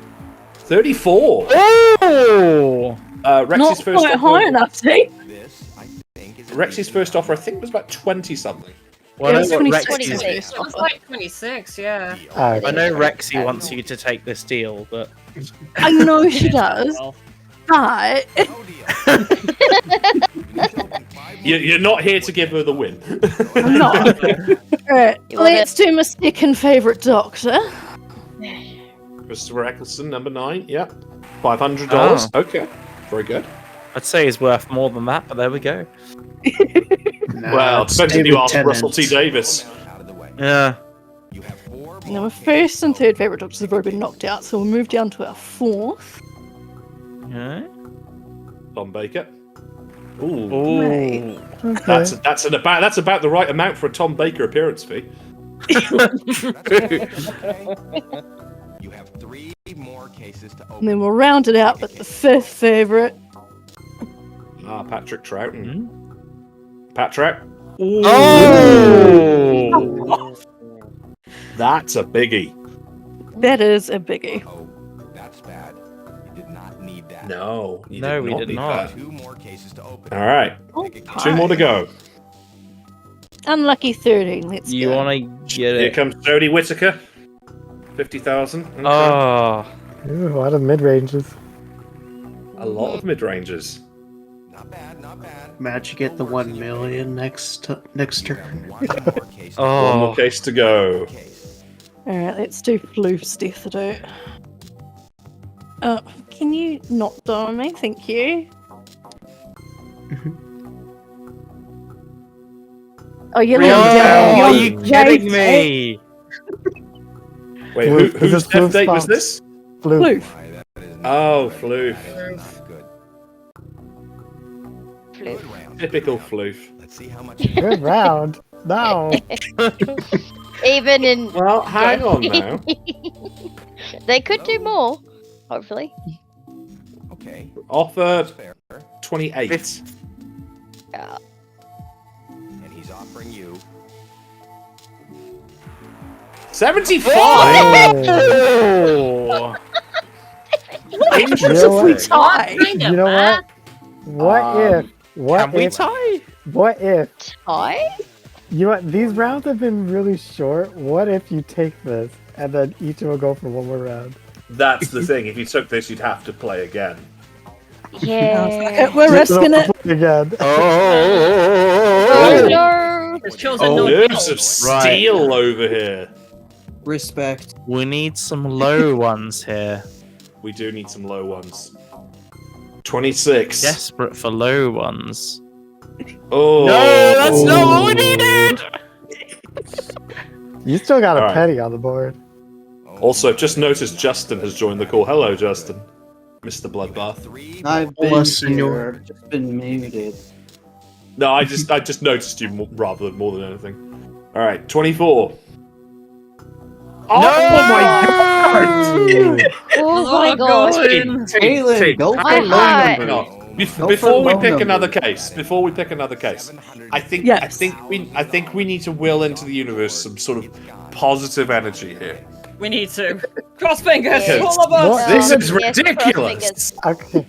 [SPEAKER 1] 34.
[SPEAKER 5] Oh.
[SPEAKER 1] Rexy's
[SPEAKER 4] Not
[SPEAKER 1] first
[SPEAKER 4] quite
[SPEAKER 1] offer.
[SPEAKER 4] high enough, see?
[SPEAKER 2] This, I think, is a
[SPEAKER 1] Rexy's first offer, I think, was about 20 something.
[SPEAKER 5] Well,
[SPEAKER 4] It
[SPEAKER 5] I
[SPEAKER 4] was
[SPEAKER 5] know what
[SPEAKER 4] 26.
[SPEAKER 5] Rexy's-
[SPEAKER 7] 26.
[SPEAKER 3] It was like 26, yeah.
[SPEAKER 2] deal.
[SPEAKER 6] Oh,
[SPEAKER 5] I know Rexy wants you to take this deal, but
[SPEAKER 4] I know she does, but
[SPEAKER 2] No deal. You need to open
[SPEAKER 1] You're not here to give her the win.
[SPEAKER 4] I'm not. Alright,
[SPEAKER 7] You want
[SPEAKER 4] let's do my second favourite doctor.
[SPEAKER 1] Christopher Eccleston, number 9. Yeah. $500. Okay. Very good.
[SPEAKER 5] I'd say he's worth more than that, but there we go.
[SPEAKER 1] Well, depends if you ask Russell T. Davis.
[SPEAKER 5] Yeah.
[SPEAKER 4] Now, my first and third favourite doctors have already been knocked out, so we'll move down to our fourth.
[SPEAKER 5] Yeah.
[SPEAKER 1] Tom Baker. Ooh.
[SPEAKER 5] Ooh.
[SPEAKER 6] Okay.
[SPEAKER 1] That's about the right amount for a Tom Baker appearance fee.
[SPEAKER 2] You have 3 more cases to
[SPEAKER 4] And
[SPEAKER 2] open.
[SPEAKER 4] then we'll round it out with the fifth favourite.
[SPEAKER 1] Patrick Troughton. Pat Trout.
[SPEAKER 5] Oh!
[SPEAKER 1] That's a biggie.
[SPEAKER 4] That is a biggie.
[SPEAKER 2] Oh, that's bad. You did not need that.
[SPEAKER 1] No, you
[SPEAKER 5] No, we
[SPEAKER 1] not
[SPEAKER 5] did
[SPEAKER 1] need
[SPEAKER 5] not.
[SPEAKER 1] that.
[SPEAKER 2] 2 more cases to open.
[SPEAKER 1] All right,
[SPEAKER 4] Okay.
[SPEAKER 1] 2 more to go.
[SPEAKER 4] Unlucky 13, let's
[SPEAKER 5] You
[SPEAKER 4] go.
[SPEAKER 5] want to get
[SPEAKER 1] Here
[SPEAKER 5] it?
[SPEAKER 1] comes Jodie Whittaker. 50,000. Okay.
[SPEAKER 5] Oh.
[SPEAKER 6] Ooh, a lot of mid ranges.
[SPEAKER 1] A lot of mid ranges.
[SPEAKER 2] Not bad, not bad.
[SPEAKER 8] Matt, you get the 1 million next turn.
[SPEAKER 2] One more case.
[SPEAKER 1] One more
[SPEAKER 5] Oh.
[SPEAKER 1] case to go.
[SPEAKER 4] Alright, let's do Floof's death do. Can you not die on me? Thank you. Oh, you're
[SPEAKER 1] Really?
[SPEAKER 4] letting down.
[SPEAKER 5] Are
[SPEAKER 1] Oh,
[SPEAKER 5] you kidding me?
[SPEAKER 1] Wait,
[SPEAKER 6] Floof, this
[SPEAKER 1] whose
[SPEAKER 6] is
[SPEAKER 1] death
[SPEAKER 6] Floof's
[SPEAKER 1] date was
[SPEAKER 6] fault.
[SPEAKER 1] this?
[SPEAKER 6] Blue.
[SPEAKER 4] Floof.
[SPEAKER 2] Why, that is
[SPEAKER 1] Oh, Floof.
[SPEAKER 2] not good.
[SPEAKER 7] Floof.
[SPEAKER 2] Good round.
[SPEAKER 1] Typical Floof.
[SPEAKER 2] Let's see how much.
[SPEAKER 6] Good round. No.
[SPEAKER 7] Even in.
[SPEAKER 1] Well, hang on now.
[SPEAKER 7] They could do more, hopefully.
[SPEAKER 2] Okay.
[SPEAKER 1] Offer
[SPEAKER 2] Fair.
[SPEAKER 1] 28.
[SPEAKER 7] Yeah.
[SPEAKER 2] And he's offering you.
[SPEAKER 1] 75!
[SPEAKER 5] Oh.
[SPEAKER 1] Interesting.
[SPEAKER 4] Tie.
[SPEAKER 6] You know what? What if? What
[SPEAKER 5] Can we
[SPEAKER 6] if?
[SPEAKER 5] tie?
[SPEAKER 6] What if?
[SPEAKER 7] Tie?
[SPEAKER 6] You know what? These rounds have been really short. What if you take this and then each will go for one more round?
[SPEAKER 1] That's the thing. If you took this, you'd have to play again.
[SPEAKER 7] Yeah.
[SPEAKER 4] We're risking it.
[SPEAKER 6] Again.
[SPEAKER 7] Oh no!
[SPEAKER 3] It's chosen
[SPEAKER 5] Oh.
[SPEAKER 3] no
[SPEAKER 1] Nerves
[SPEAKER 3] kill.
[SPEAKER 1] of steel over here.
[SPEAKER 8] Respect.
[SPEAKER 5] We need some low ones here.
[SPEAKER 1] We do need some low ones. 26.
[SPEAKER 5] Desperate for low ones.
[SPEAKER 1] Oh.
[SPEAKER 5] No, that's not what we needed!
[SPEAKER 6] You still got a
[SPEAKER 1] All right.
[SPEAKER 6] penny on the board.
[SPEAKER 1] Also, just noticed Justin has joined the call. Hello, Justin. Mr. Bloodbath.
[SPEAKER 2] 3
[SPEAKER 8] I've been
[SPEAKER 6] Hola,
[SPEAKER 8] here,
[SPEAKER 6] senor.
[SPEAKER 8] just been muted.
[SPEAKER 1] No, I just noticed you more than anything. All right, 24. Oh
[SPEAKER 7] Oh my god!
[SPEAKER 8] Caitlin, go for
[SPEAKER 7] My
[SPEAKER 8] low
[SPEAKER 7] heart.
[SPEAKER 8] number.
[SPEAKER 1] my god!
[SPEAKER 8] Go for
[SPEAKER 1] Before we
[SPEAKER 8] low
[SPEAKER 1] pick
[SPEAKER 8] number.
[SPEAKER 1] another case, I think
[SPEAKER 4] Yes.
[SPEAKER 1] I think we need to will into the universe some sort of positive energy here.
[SPEAKER 3] We need to. Cross fingers,
[SPEAKER 1] Yes.
[SPEAKER 3] all of us.
[SPEAKER 6] What?
[SPEAKER 1] This is
[SPEAKER 7] Yes, cross
[SPEAKER 1] ridiculous.
[SPEAKER 7] fingers.
[SPEAKER 6] Okay.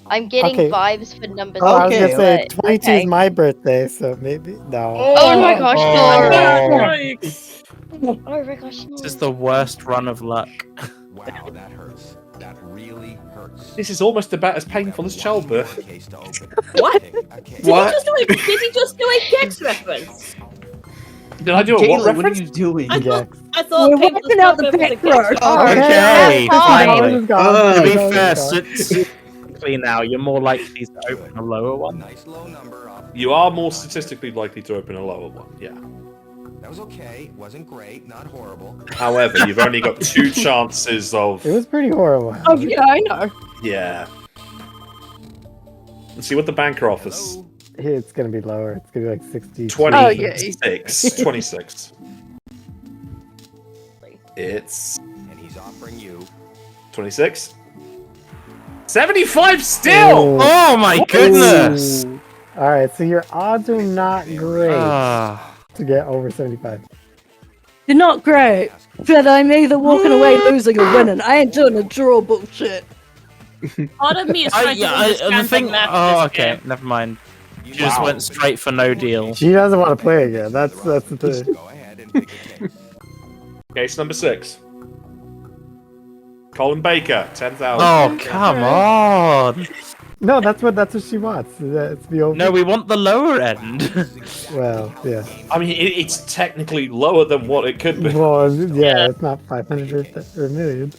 [SPEAKER 7] I'm getting
[SPEAKER 6] Okay.
[SPEAKER 7] vibes for number
[SPEAKER 6] Oh, I was
[SPEAKER 8] Okay,
[SPEAKER 6] gonna say
[SPEAKER 7] but-
[SPEAKER 6] 22
[SPEAKER 7] okay.
[SPEAKER 6] is my birthday, so maybe no.
[SPEAKER 7] Oh my gosh, no!
[SPEAKER 5] Oh.
[SPEAKER 7] Oh my gosh, no!
[SPEAKER 5] This is the worst run of luck.
[SPEAKER 2] Wow, that hurts. That really hurts.
[SPEAKER 1] This is almost about as painful as childbirth.
[SPEAKER 3] What?
[SPEAKER 8] What?
[SPEAKER 3] Did he just do a Gex reference?
[SPEAKER 1] Did I do a what
[SPEAKER 8] Caitlin, what are
[SPEAKER 1] reference?
[SPEAKER 8] you doing?
[SPEAKER 3] I
[SPEAKER 6] Yeah.
[SPEAKER 3] thought, I thought
[SPEAKER 4] We're
[SPEAKER 3] painful
[SPEAKER 4] working out the
[SPEAKER 3] childbirth was a
[SPEAKER 4] back
[SPEAKER 3] Gex
[SPEAKER 4] road.
[SPEAKER 3] reference.
[SPEAKER 5] Okay,
[SPEAKER 7] that's
[SPEAKER 5] finally.
[SPEAKER 6] That was gone.
[SPEAKER 5] To be
[SPEAKER 6] That was
[SPEAKER 5] fair,
[SPEAKER 6] gone.
[SPEAKER 5] statistically now, you're more likely to open a lower one.
[SPEAKER 2] Nice low number up.
[SPEAKER 1] You are more statistically likely to open a lower one, yeah.
[SPEAKER 2] That was okay. Wasn't great. Not horrible.
[SPEAKER 1] However, you've only got 2 chances of...
[SPEAKER 6] It was pretty horrible.
[SPEAKER 4] Oh, yeah, I know.
[SPEAKER 1] Yeah. Let's see what the banker offers.
[SPEAKER 6] It's gonna be lower. It's gonna be like 60.
[SPEAKER 1] 26. 26. It's
[SPEAKER 2] And he's offering you.
[SPEAKER 1] 26. 75 still!
[SPEAKER 5] Oh my goodness!
[SPEAKER 6] All right, so your odds are not great
[SPEAKER 5] Ah.
[SPEAKER 6] to get over 75.
[SPEAKER 4] They're not great, but I'm either walking away losing or winning. I ain't doing a draw bullshit.
[SPEAKER 3] Part of me is trying to understand the math
[SPEAKER 5] Oh,
[SPEAKER 3] of this
[SPEAKER 5] okay,
[SPEAKER 3] game.
[SPEAKER 5] never mind. You just went straight for no deal.
[SPEAKER 6] She doesn't want to play again. That's the thing.
[SPEAKER 2] Go ahead and pick a case.
[SPEAKER 1] Case number 6. Colin Baker, 10,000.
[SPEAKER 5] Oh, come on!
[SPEAKER 6] No, that's what she wants. It's the old.
[SPEAKER 5] No, we want the lower end.
[SPEAKER 6] Well, yeah.
[SPEAKER 1] I mean, it's technically lower than what it could be.
[SPEAKER 6] Well, yeah, it's not 500 or a million.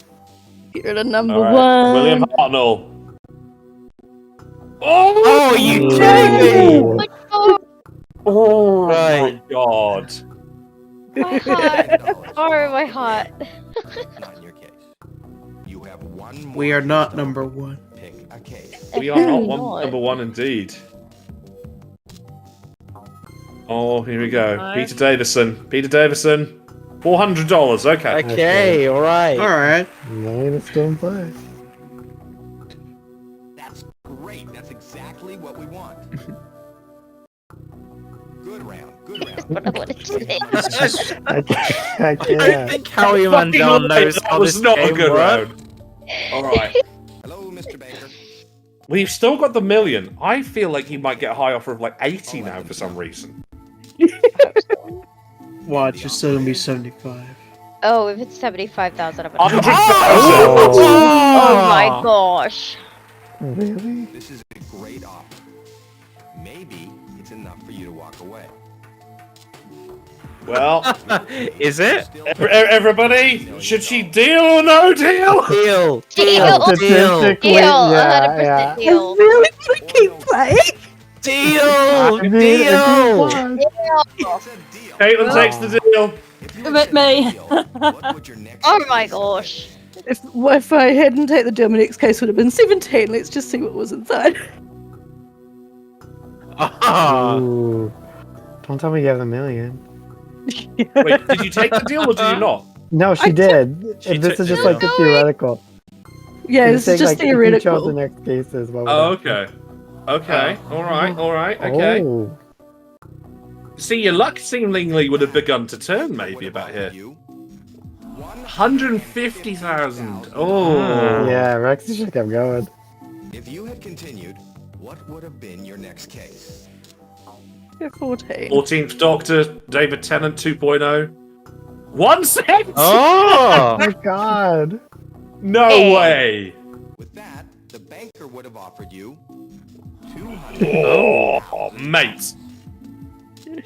[SPEAKER 4] You're the number
[SPEAKER 1] All right,
[SPEAKER 4] one.
[SPEAKER 1] William Hartnell.
[SPEAKER 5] Oh, you kidding me?
[SPEAKER 1] Oh
[SPEAKER 5] Right.
[SPEAKER 1] my god.
[SPEAKER 7] My heart. Oh, my heart.
[SPEAKER 2] Not in your case. You have one more.
[SPEAKER 8] We are not number one.
[SPEAKER 2] Pick a case.
[SPEAKER 1] We are not
[SPEAKER 7] Not.
[SPEAKER 1] number one indeed. Oh, here we go.
[SPEAKER 3] Hi.
[SPEAKER 1] Peter Davison. $400. Okay.
[SPEAKER 5] Okay, alright.
[SPEAKER 8] All right.
[SPEAKER 6] Million is still in play.
[SPEAKER 2] That's great. That's exactly what we want. Good round. Good round.
[SPEAKER 7] What is it?
[SPEAKER 6] I can't.
[SPEAKER 5] I don't think Howie
[SPEAKER 1] Fucking
[SPEAKER 5] Mandel
[SPEAKER 1] right,
[SPEAKER 5] knows
[SPEAKER 1] that
[SPEAKER 5] how
[SPEAKER 1] was
[SPEAKER 5] this
[SPEAKER 1] not a
[SPEAKER 5] game
[SPEAKER 1] good
[SPEAKER 5] works.
[SPEAKER 1] round. All right.
[SPEAKER 2] Hello, Mr. Baker.
[SPEAKER 1] We've still got the million. I feel like you might get a high offer of like 80 now for some reason.
[SPEAKER 8] Watch, it's still gonna be 75.
[SPEAKER 7] Oh, if it's 75,000, I'm gonna.
[SPEAKER 1] 100,000.
[SPEAKER 7] Oh my gosh.
[SPEAKER 6] Really?
[SPEAKER 2] This is a great offer. Maybe it's enough for you to walk away.
[SPEAKER 1] Well,
[SPEAKER 5] Is it?
[SPEAKER 1] everybody, should she deal or no deal?
[SPEAKER 5] Deal.
[SPEAKER 7] Deal.
[SPEAKER 6] Statistically,
[SPEAKER 7] Deal.
[SPEAKER 6] yeah,
[SPEAKER 7] 100% deal.
[SPEAKER 4] Really gonna keep playing?
[SPEAKER 5] Deal.
[SPEAKER 6] I mean, if he
[SPEAKER 5] Deal.
[SPEAKER 6] wants.
[SPEAKER 2] It's a deal.
[SPEAKER 1] Caitlin takes the deal.
[SPEAKER 2] If you
[SPEAKER 4] But
[SPEAKER 2] accept
[SPEAKER 4] me.
[SPEAKER 2] the deal, what would your next
[SPEAKER 7] Oh
[SPEAKER 2] case
[SPEAKER 7] my
[SPEAKER 2] be?
[SPEAKER 7] gosh.
[SPEAKER 4] If I hadn't taken the deal, my next case would have been 17. Let's just see what was inside.
[SPEAKER 5] Ah.
[SPEAKER 6] Ooh. Don't tell me you have a million.
[SPEAKER 1] Wait, did you take the deal or did you not?
[SPEAKER 6] No, she
[SPEAKER 4] I
[SPEAKER 6] did.
[SPEAKER 5] She
[SPEAKER 6] This
[SPEAKER 5] took
[SPEAKER 6] is just
[SPEAKER 5] the
[SPEAKER 6] like
[SPEAKER 5] deal.
[SPEAKER 6] a theoretical.
[SPEAKER 4] Yeah,
[SPEAKER 6] It's
[SPEAKER 4] this is
[SPEAKER 6] saying,
[SPEAKER 4] just
[SPEAKER 6] like, if you chose the
[SPEAKER 4] theoretical.
[SPEAKER 6] next cases, what would
[SPEAKER 1] Oh,
[SPEAKER 6] happen?
[SPEAKER 1] okay. Okay, alright, okay.
[SPEAKER 6] Oh.
[SPEAKER 1] See, your luck seemingly would have begun to turn maybe about here. 150,000. Oh.
[SPEAKER 6] Yeah, Rexy should have kept going.
[SPEAKER 2] If you had continued, what would have been your next case?
[SPEAKER 4] You're 14.
[SPEAKER 1] 14th Doctor, David Tennant 2.0. 1 cent?
[SPEAKER 5] Oh.
[SPEAKER 6] Oh my god.
[SPEAKER 1] No
[SPEAKER 7] Hey.
[SPEAKER 1] way.
[SPEAKER 2] With that, the banker would have offered you 200.
[SPEAKER 1] Oh, mate.
[SPEAKER 2] If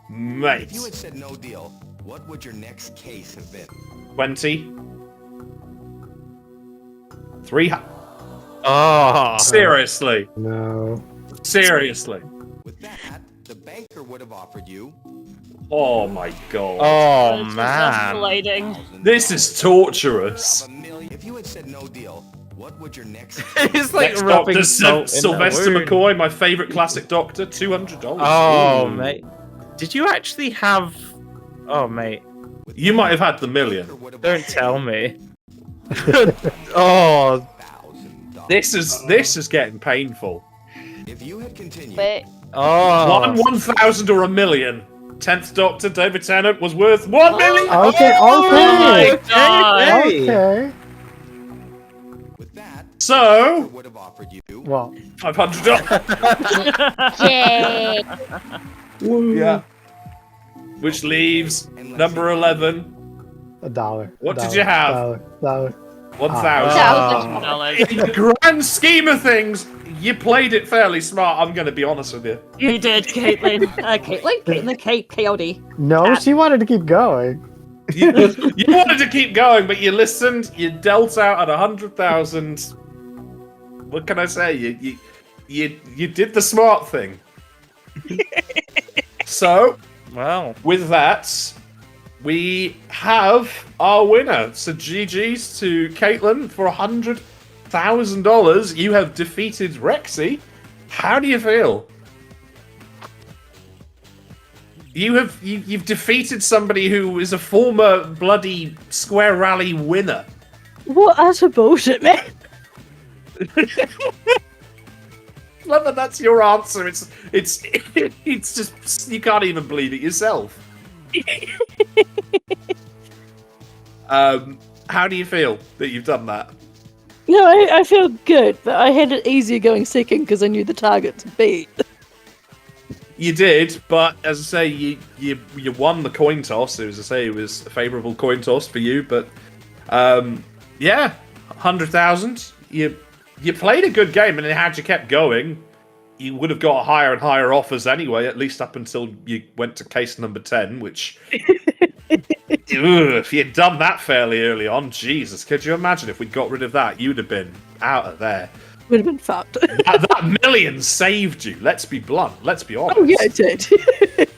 [SPEAKER 2] you
[SPEAKER 1] Mate.
[SPEAKER 2] had said no deal, what would your next case have been?
[SPEAKER 1] 20. 300.
[SPEAKER 5] Oh.
[SPEAKER 1] Seriously.
[SPEAKER 6] No.
[SPEAKER 1] Seriously.
[SPEAKER 2] With that, the banker would have offered you
[SPEAKER 1] Oh my god.
[SPEAKER 5] Oh
[SPEAKER 3] This is
[SPEAKER 5] man.
[SPEAKER 3] escalating.
[SPEAKER 1] This is torturous.
[SPEAKER 2] of $1,000,000. If you had said no deal, what would your next
[SPEAKER 5] It's like
[SPEAKER 1] Next
[SPEAKER 5] rubbing
[SPEAKER 1] Doctor,
[SPEAKER 5] salt in
[SPEAKER 1] Sylvester
[SPEAKER 5] the wound.
[SPEAKER 1] McCoy, my favourite classic Doctor, $200.
[SPEAKER 5] Oh
[SPEAKER 1] Ooh.
[SPEAKER 5] mate. Did you actually have? Oh mate.
[SPEAKER 1] You might have had the million.
[SPEAKER 5] Don't tell me. Oh.
[SPEAKER 2] $1,000.
[SPEAKER 1] This is getting painful.
[SPEAKER 2] If you had continued,
[SPEAKER 7] Wait.
[SPEAKER 5] Oh.
[SPEAKER 1] 1,000 or a million. 10th Doctor, David Tennant, was worth 1 million.
[SPEAKER 6] Okay,
[SPEAKER 5] Oh my
[SPEAKER 6] okay.
[SPEAKER 5] god.
[SPEAKER 6] Okay.
[SPEAKER 2] with that,
[SPEAKER 1] So,
[SPEAKER 2] would have offered you
[SPEAKER 6] Well,
[SPEAKER 1] $500.
[SPEAKER 7] Yay.
[SPEAKER 1] Yeah. Which leaves number 11,
[SPEAKER 6] $1.
[SPEAKER 1] What did
[SPEAKER 6] $1,
[SPEAKER 1] you have?
[SPEAKER 6] $1.
[SPEAKER 1] 1,000.
[SPEAKER 3] Dollars.
[SPEAKER 1] In the grand scheme of things, you played it fairly smart. I'm going to be honest with you.
[SPEAKER 3] You did, Caitlin. Kayotie.
[SPEAKER 6] No, she wanted to keep going.
[SPEAKER 1] You wanted to keep going, but you listened. You dealt out at 100,000. What can I say? You did the smart thing. So,
[SPEAKER 5] Well.
[SPEAKER 1] with that, we have our winner. So GG's to Caitlin for $100,000. You have defeated Rexy. How do you feel? You've defeated somebody who is a former bloody Square Rally winner.
[SPEAKER 4] What utter bullshit, man.
[SPEAKER 1] Love that that's your answer. It's just you can't even believe it yourself. How do you feel that you've done that?
[SPEAKER 4] No, I feel good, but I had it easier going second because I knew the target to beat.
[SPEAKER 1] You did, but as I say, you won the coin toss. As I say, it was a favourable coin toss for you. But yeah, 100,000. you played a good game, and had you kept going, you would have got higher and higher offers anyway, at least up until you went to case number 10, which... if you'd done that fairly early on, Jesus, could you imagine if we got rid of that? You'd have been out of there.
[SPEAKER 4] Would have been fucked.
[SPEAKER 1] that million saved you, let's be blunt, let's be honest.
[SPEAKER 4] Oh, yeah, it did.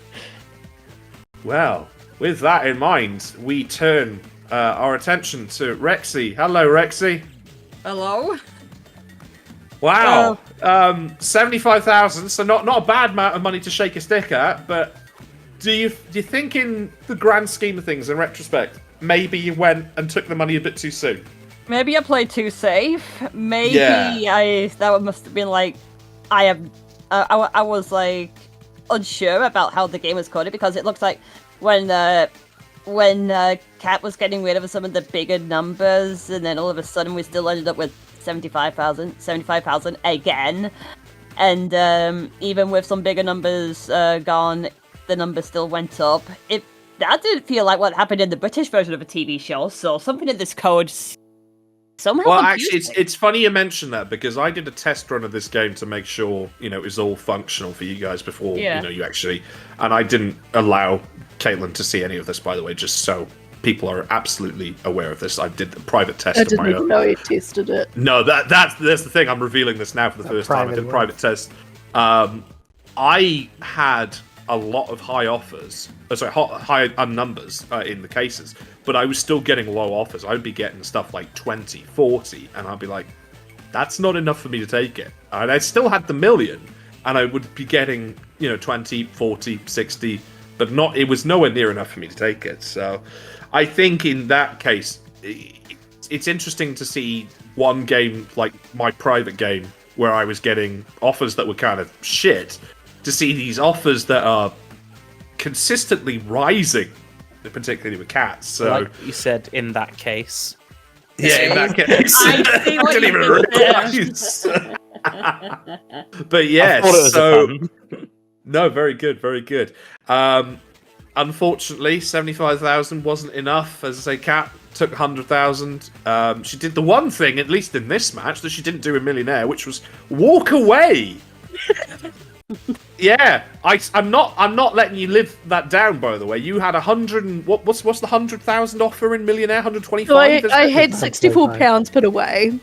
[SPEAKER 1] Well, with that in mind, we turn our attention to Rexy. Hello, Rexy.
[SPEAKER 3] Hello?
[SPEAKER 1] Wow. 75,000, so not a bad amount of money to shake a stick at, but do you think in the grand scheme of things, in retrospect, maybe you went and took the money a bit too soon?
[SPEAKER 9] Maybe I played too safe. Maybe that must have been like I was like unsure about how the game was coded, because it looks like when Cat was getting rid of some of the bigger numbers, and then all of a sudden we still ended up with 75,000 again, and even with some bigger numbers gone, the number still went up. That didn't feel like what happened in the British version of a TV show, so something in this code somehow...
[SPEAKER 1] Well, actually, it's funny you mention that, because I did a test run of this game to make sure, it was all functional for you guys before, you actually... And I didn't allow Caitlin to see any of this, by the way, just so people are absolutely aware of this. I did the private test of my own.
[SPEAKER 4] I didn't even know you tested it.
[SPEAKER 1] No, that's the thing. I'm revealing this now for the first time. I did a private test. I had a lot of high offers, high numbers in the cases, but I was still getting low offers. I'd be getting stuff like 20, 40, and I'd be like, that's not enough for me to take it. And I still had the million, and I would be getting, 20, 40, 60, but it was nowhere near enough for me to take it. So I think in that case, it's interesting to see one game, like my private game, where I was getting offers that were kind of shit, to see these offers that are consistently rising, particularly with cats. So,
[SPEAKER 5] like you said, in that case.
[SPEAKER 1] Yeah, in that case. I didn't even realise. But yes, no, very good, very good. Unfortunately, 75,000 wasn't enough. As I say, Cat took 100,000. She did the one thing, at least in this match, that she didn't do in Millionaire, which was walk away. Yeah, I'm not letting you live that down. By the way, you had 100 and what's the 100,000 offer in Millionaire? 125.
[SPEAKER 4] So I had £64 put away,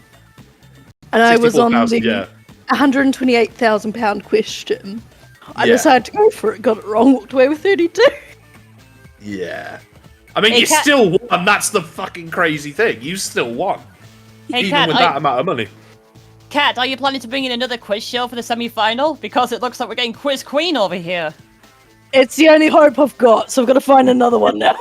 [SPEAKER 4] and I was on the £128,000 question. I decided to go for it, got it wrong, walked away with 32.
[SPEAKER 1] Yeah, I mean, you still won. That's the fucking crazy thing. You still won, even with that amount of money.
[SPEAKER 9] Kat, are you planning to bring in another quiz show for the semi-final? Because it looks like we're getting Quiz Queen over here.
[SPEAKER 4] It's the only hope I've got, so I've got to find another one now.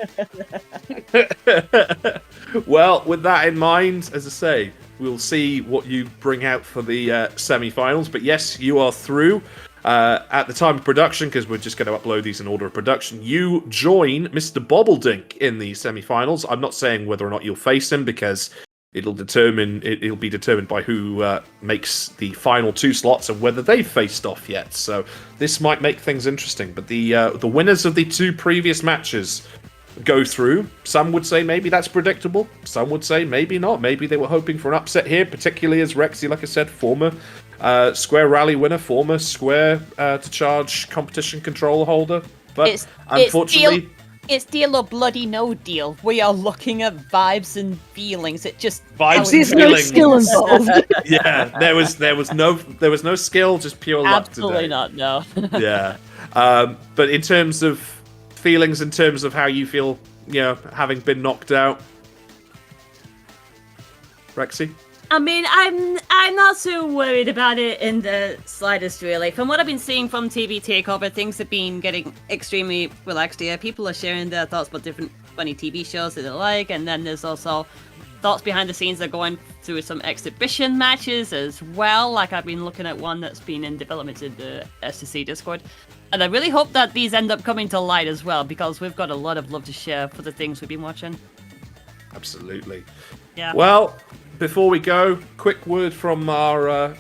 [SPEAKER 1] Well, with that in mind, as I say, we'll see what you bring out for the semi-finals. But yes, you are through. At the time of production, because we're just going to upload these in order of production, you join Mr. Bobbledink in the semi-finals. I'm not saying whether or not you'll face him, because it'll be determined by who makes the final 2 slots and whether they've faced off yet. So this might make things interesting. But the winners of the 2 previous matches go through. Some would say maybe that's predictable. Some would say maybe not. Maybe they were hoping for an upset here, particularly as Rexy, like I said, former Square Rally winner, former Square to Charge competition controller holder. But unfortunately...
[SPEAKER 9] It's deal or bloody no deal. We are looking at vibes and feelings. It just
[SPEAKER 1] vibes
[SPEAKER 4] and feelings. No skill involved.
[SPEAKER 1] Yeah, there was no skill, just pure luck.
[SPEAKER 9] Absolutely not. No.
[SPEAKER 1] Yeah, but in terms of feelings, in terms of how you feel, having been knocked out, Rexy.
[SPEAKER 3] I mean, I'm not so worried about it in the slightest, really. From what I've been seeing from TV Takeover, things have been getting extremely relaxed here. People are sharing their thoughts about different funny TV shows that they like, and then there's also thoughts behind the scenes that are going through some exhibition matches as well. Like, I've been looking at one that's been in development in the S2C Discord. And I really hope that these end up coming to light as well, because we've got a lot of love to share for the things we've been watching.
[SPEAKER 1] Absolutely.
[SPEAKER 3] Yeah.
[SPEAKER 1] Well, before we go, quick word from our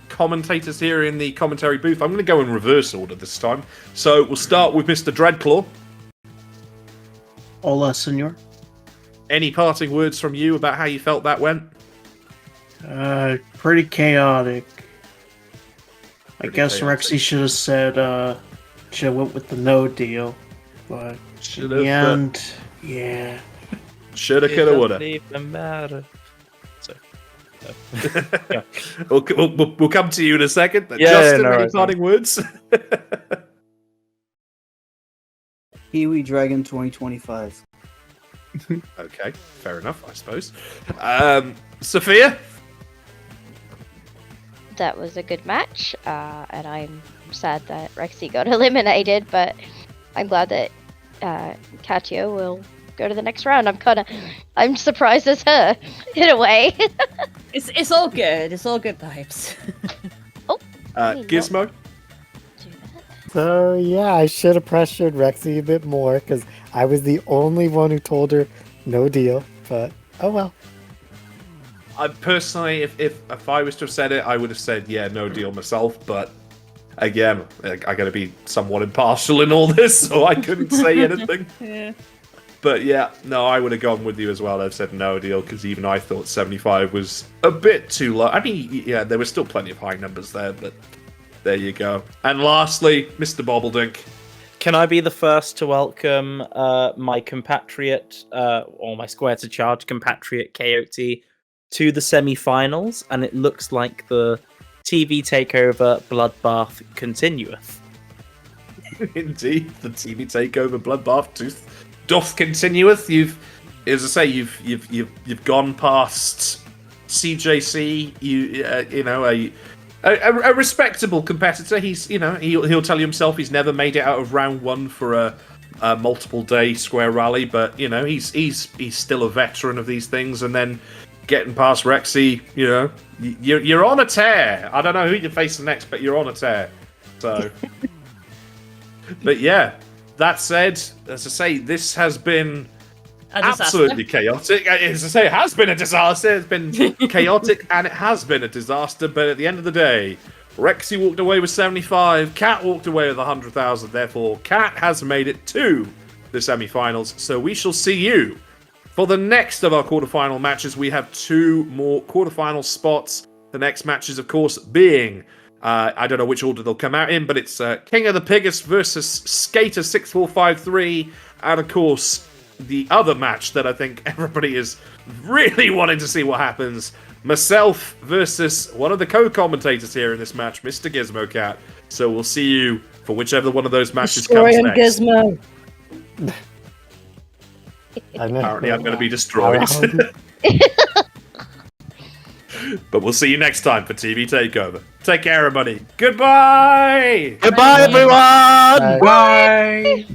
[SPEAKER 1] commentators here in the commentary booth. I'm going to go in reverse order this time. So we'll start with Mr. Dreadclaw.
[SPEAKER 8] Hola, senor.
[SPEAKER 1] Any parting words from you about how you felt that went?
[SPEAKER 8] Pretty chaotic. I guess
[SPEAKER 1] chaotic.
[SPEAKER 8] Rexy should have said, should have went with the no deal. But in the end, yeah.
[SPEAKER 1] Shoulda,
[SPEAKER 5] It
[SPEAKER 1] coulda,
[SPEAKER 5] doesn't
[SPEAKER 1] woulda.
[SPEAKER 5] even matter. So, yeah.
[SPEAKER 1] We'll come to you in a second.
[SPEAKER 5] Yeah,
[SPEAKER 1] Justin,
[SPEAKER 5] no
[SPEAKER 1] any
[SPEAKER 5] worries,
[SPEAKER 1] parting words?
[SPEAKER 10] Kiwi Dragon 2025.
[SPEAKER 1] Okay, fair enough, I suppose. Sophia?
[SPEAKER 7] That was a good match, and I'm sad that Rexy got eliminated, but I'm glad that Katya will go to the next round. I'm surprised as her, in a way.
[SPEAKER 3] It's all good. It's all good vibes.
[SPEAKER 1] Gizmo?
[SPEAKER 6] So yeah, I should have pressured Rexy a bit more because I was the only one who told her no deal. But oh well.
[SPEAKER 1] I personally, if I was to have said it, I would have said yeah, no deal myself. But again, I gotta be somewhat impartial in all this, so I couldn't say anything.
[SPEAKER 3] Yeah.
[SPEAKER 1] But yeah, no, I would have gone with you as well. I've said no deal because even I thought 75 was a bit too low. I mean, yeah, there were still plenty of high numbers there, but there you go. And lastly, Mr. Bobbledink.
[SPEAKER 5] Can I be the first to welcome my compatriot, or my Square to Charge compatriot Kayotie, to the semi-finals? And it looks like the TV takeover bloodbath continueth.
[SPEAKER 1] Indeed, the TV takeover bloodbath doth continueth. As I say, you've gone past CJC. You know a respectable competitor. He'll tell you himself he's never made it out of round one for a multiple day square rally, but he's still a veteran of these things. And then getting past Rexy, you're on a tear. I don't know who you're facing next, but you're on a tear. So, but yeah. That said, as I say, this has been absolutely chaotic. As I say, it has been a disaster. It's been chaotic and it has been a disaster. But at the end of the day, Rexy walked away with 75. Kat walked away with 100,000. Therefore, Kat has made it to the semi-finals. So we shall see you for the next of our quarterfinal matches. We have 2 more quarterfinal spots. The next matches, of course, being... I don't know which order they'll come out in, but it's King of the Piggest versus Skater 6453. And of course, the other match that I think everybody is really wanting to see what happens. Myself versus one of the co-commentators here in this match, Mr. Gizmo Cat. So we'll see you for whichever one of those matches comes next.
[SPEAKER 4] Gizmo.
[SPEAKER 1] Apparently I'm going to be destroyed. But we'll see you next time for TV Takeover. Take care, everybody. Goodbye!
[SPEAKER 5] Goodbye, everyone!
[SPEAKER 8] Bye!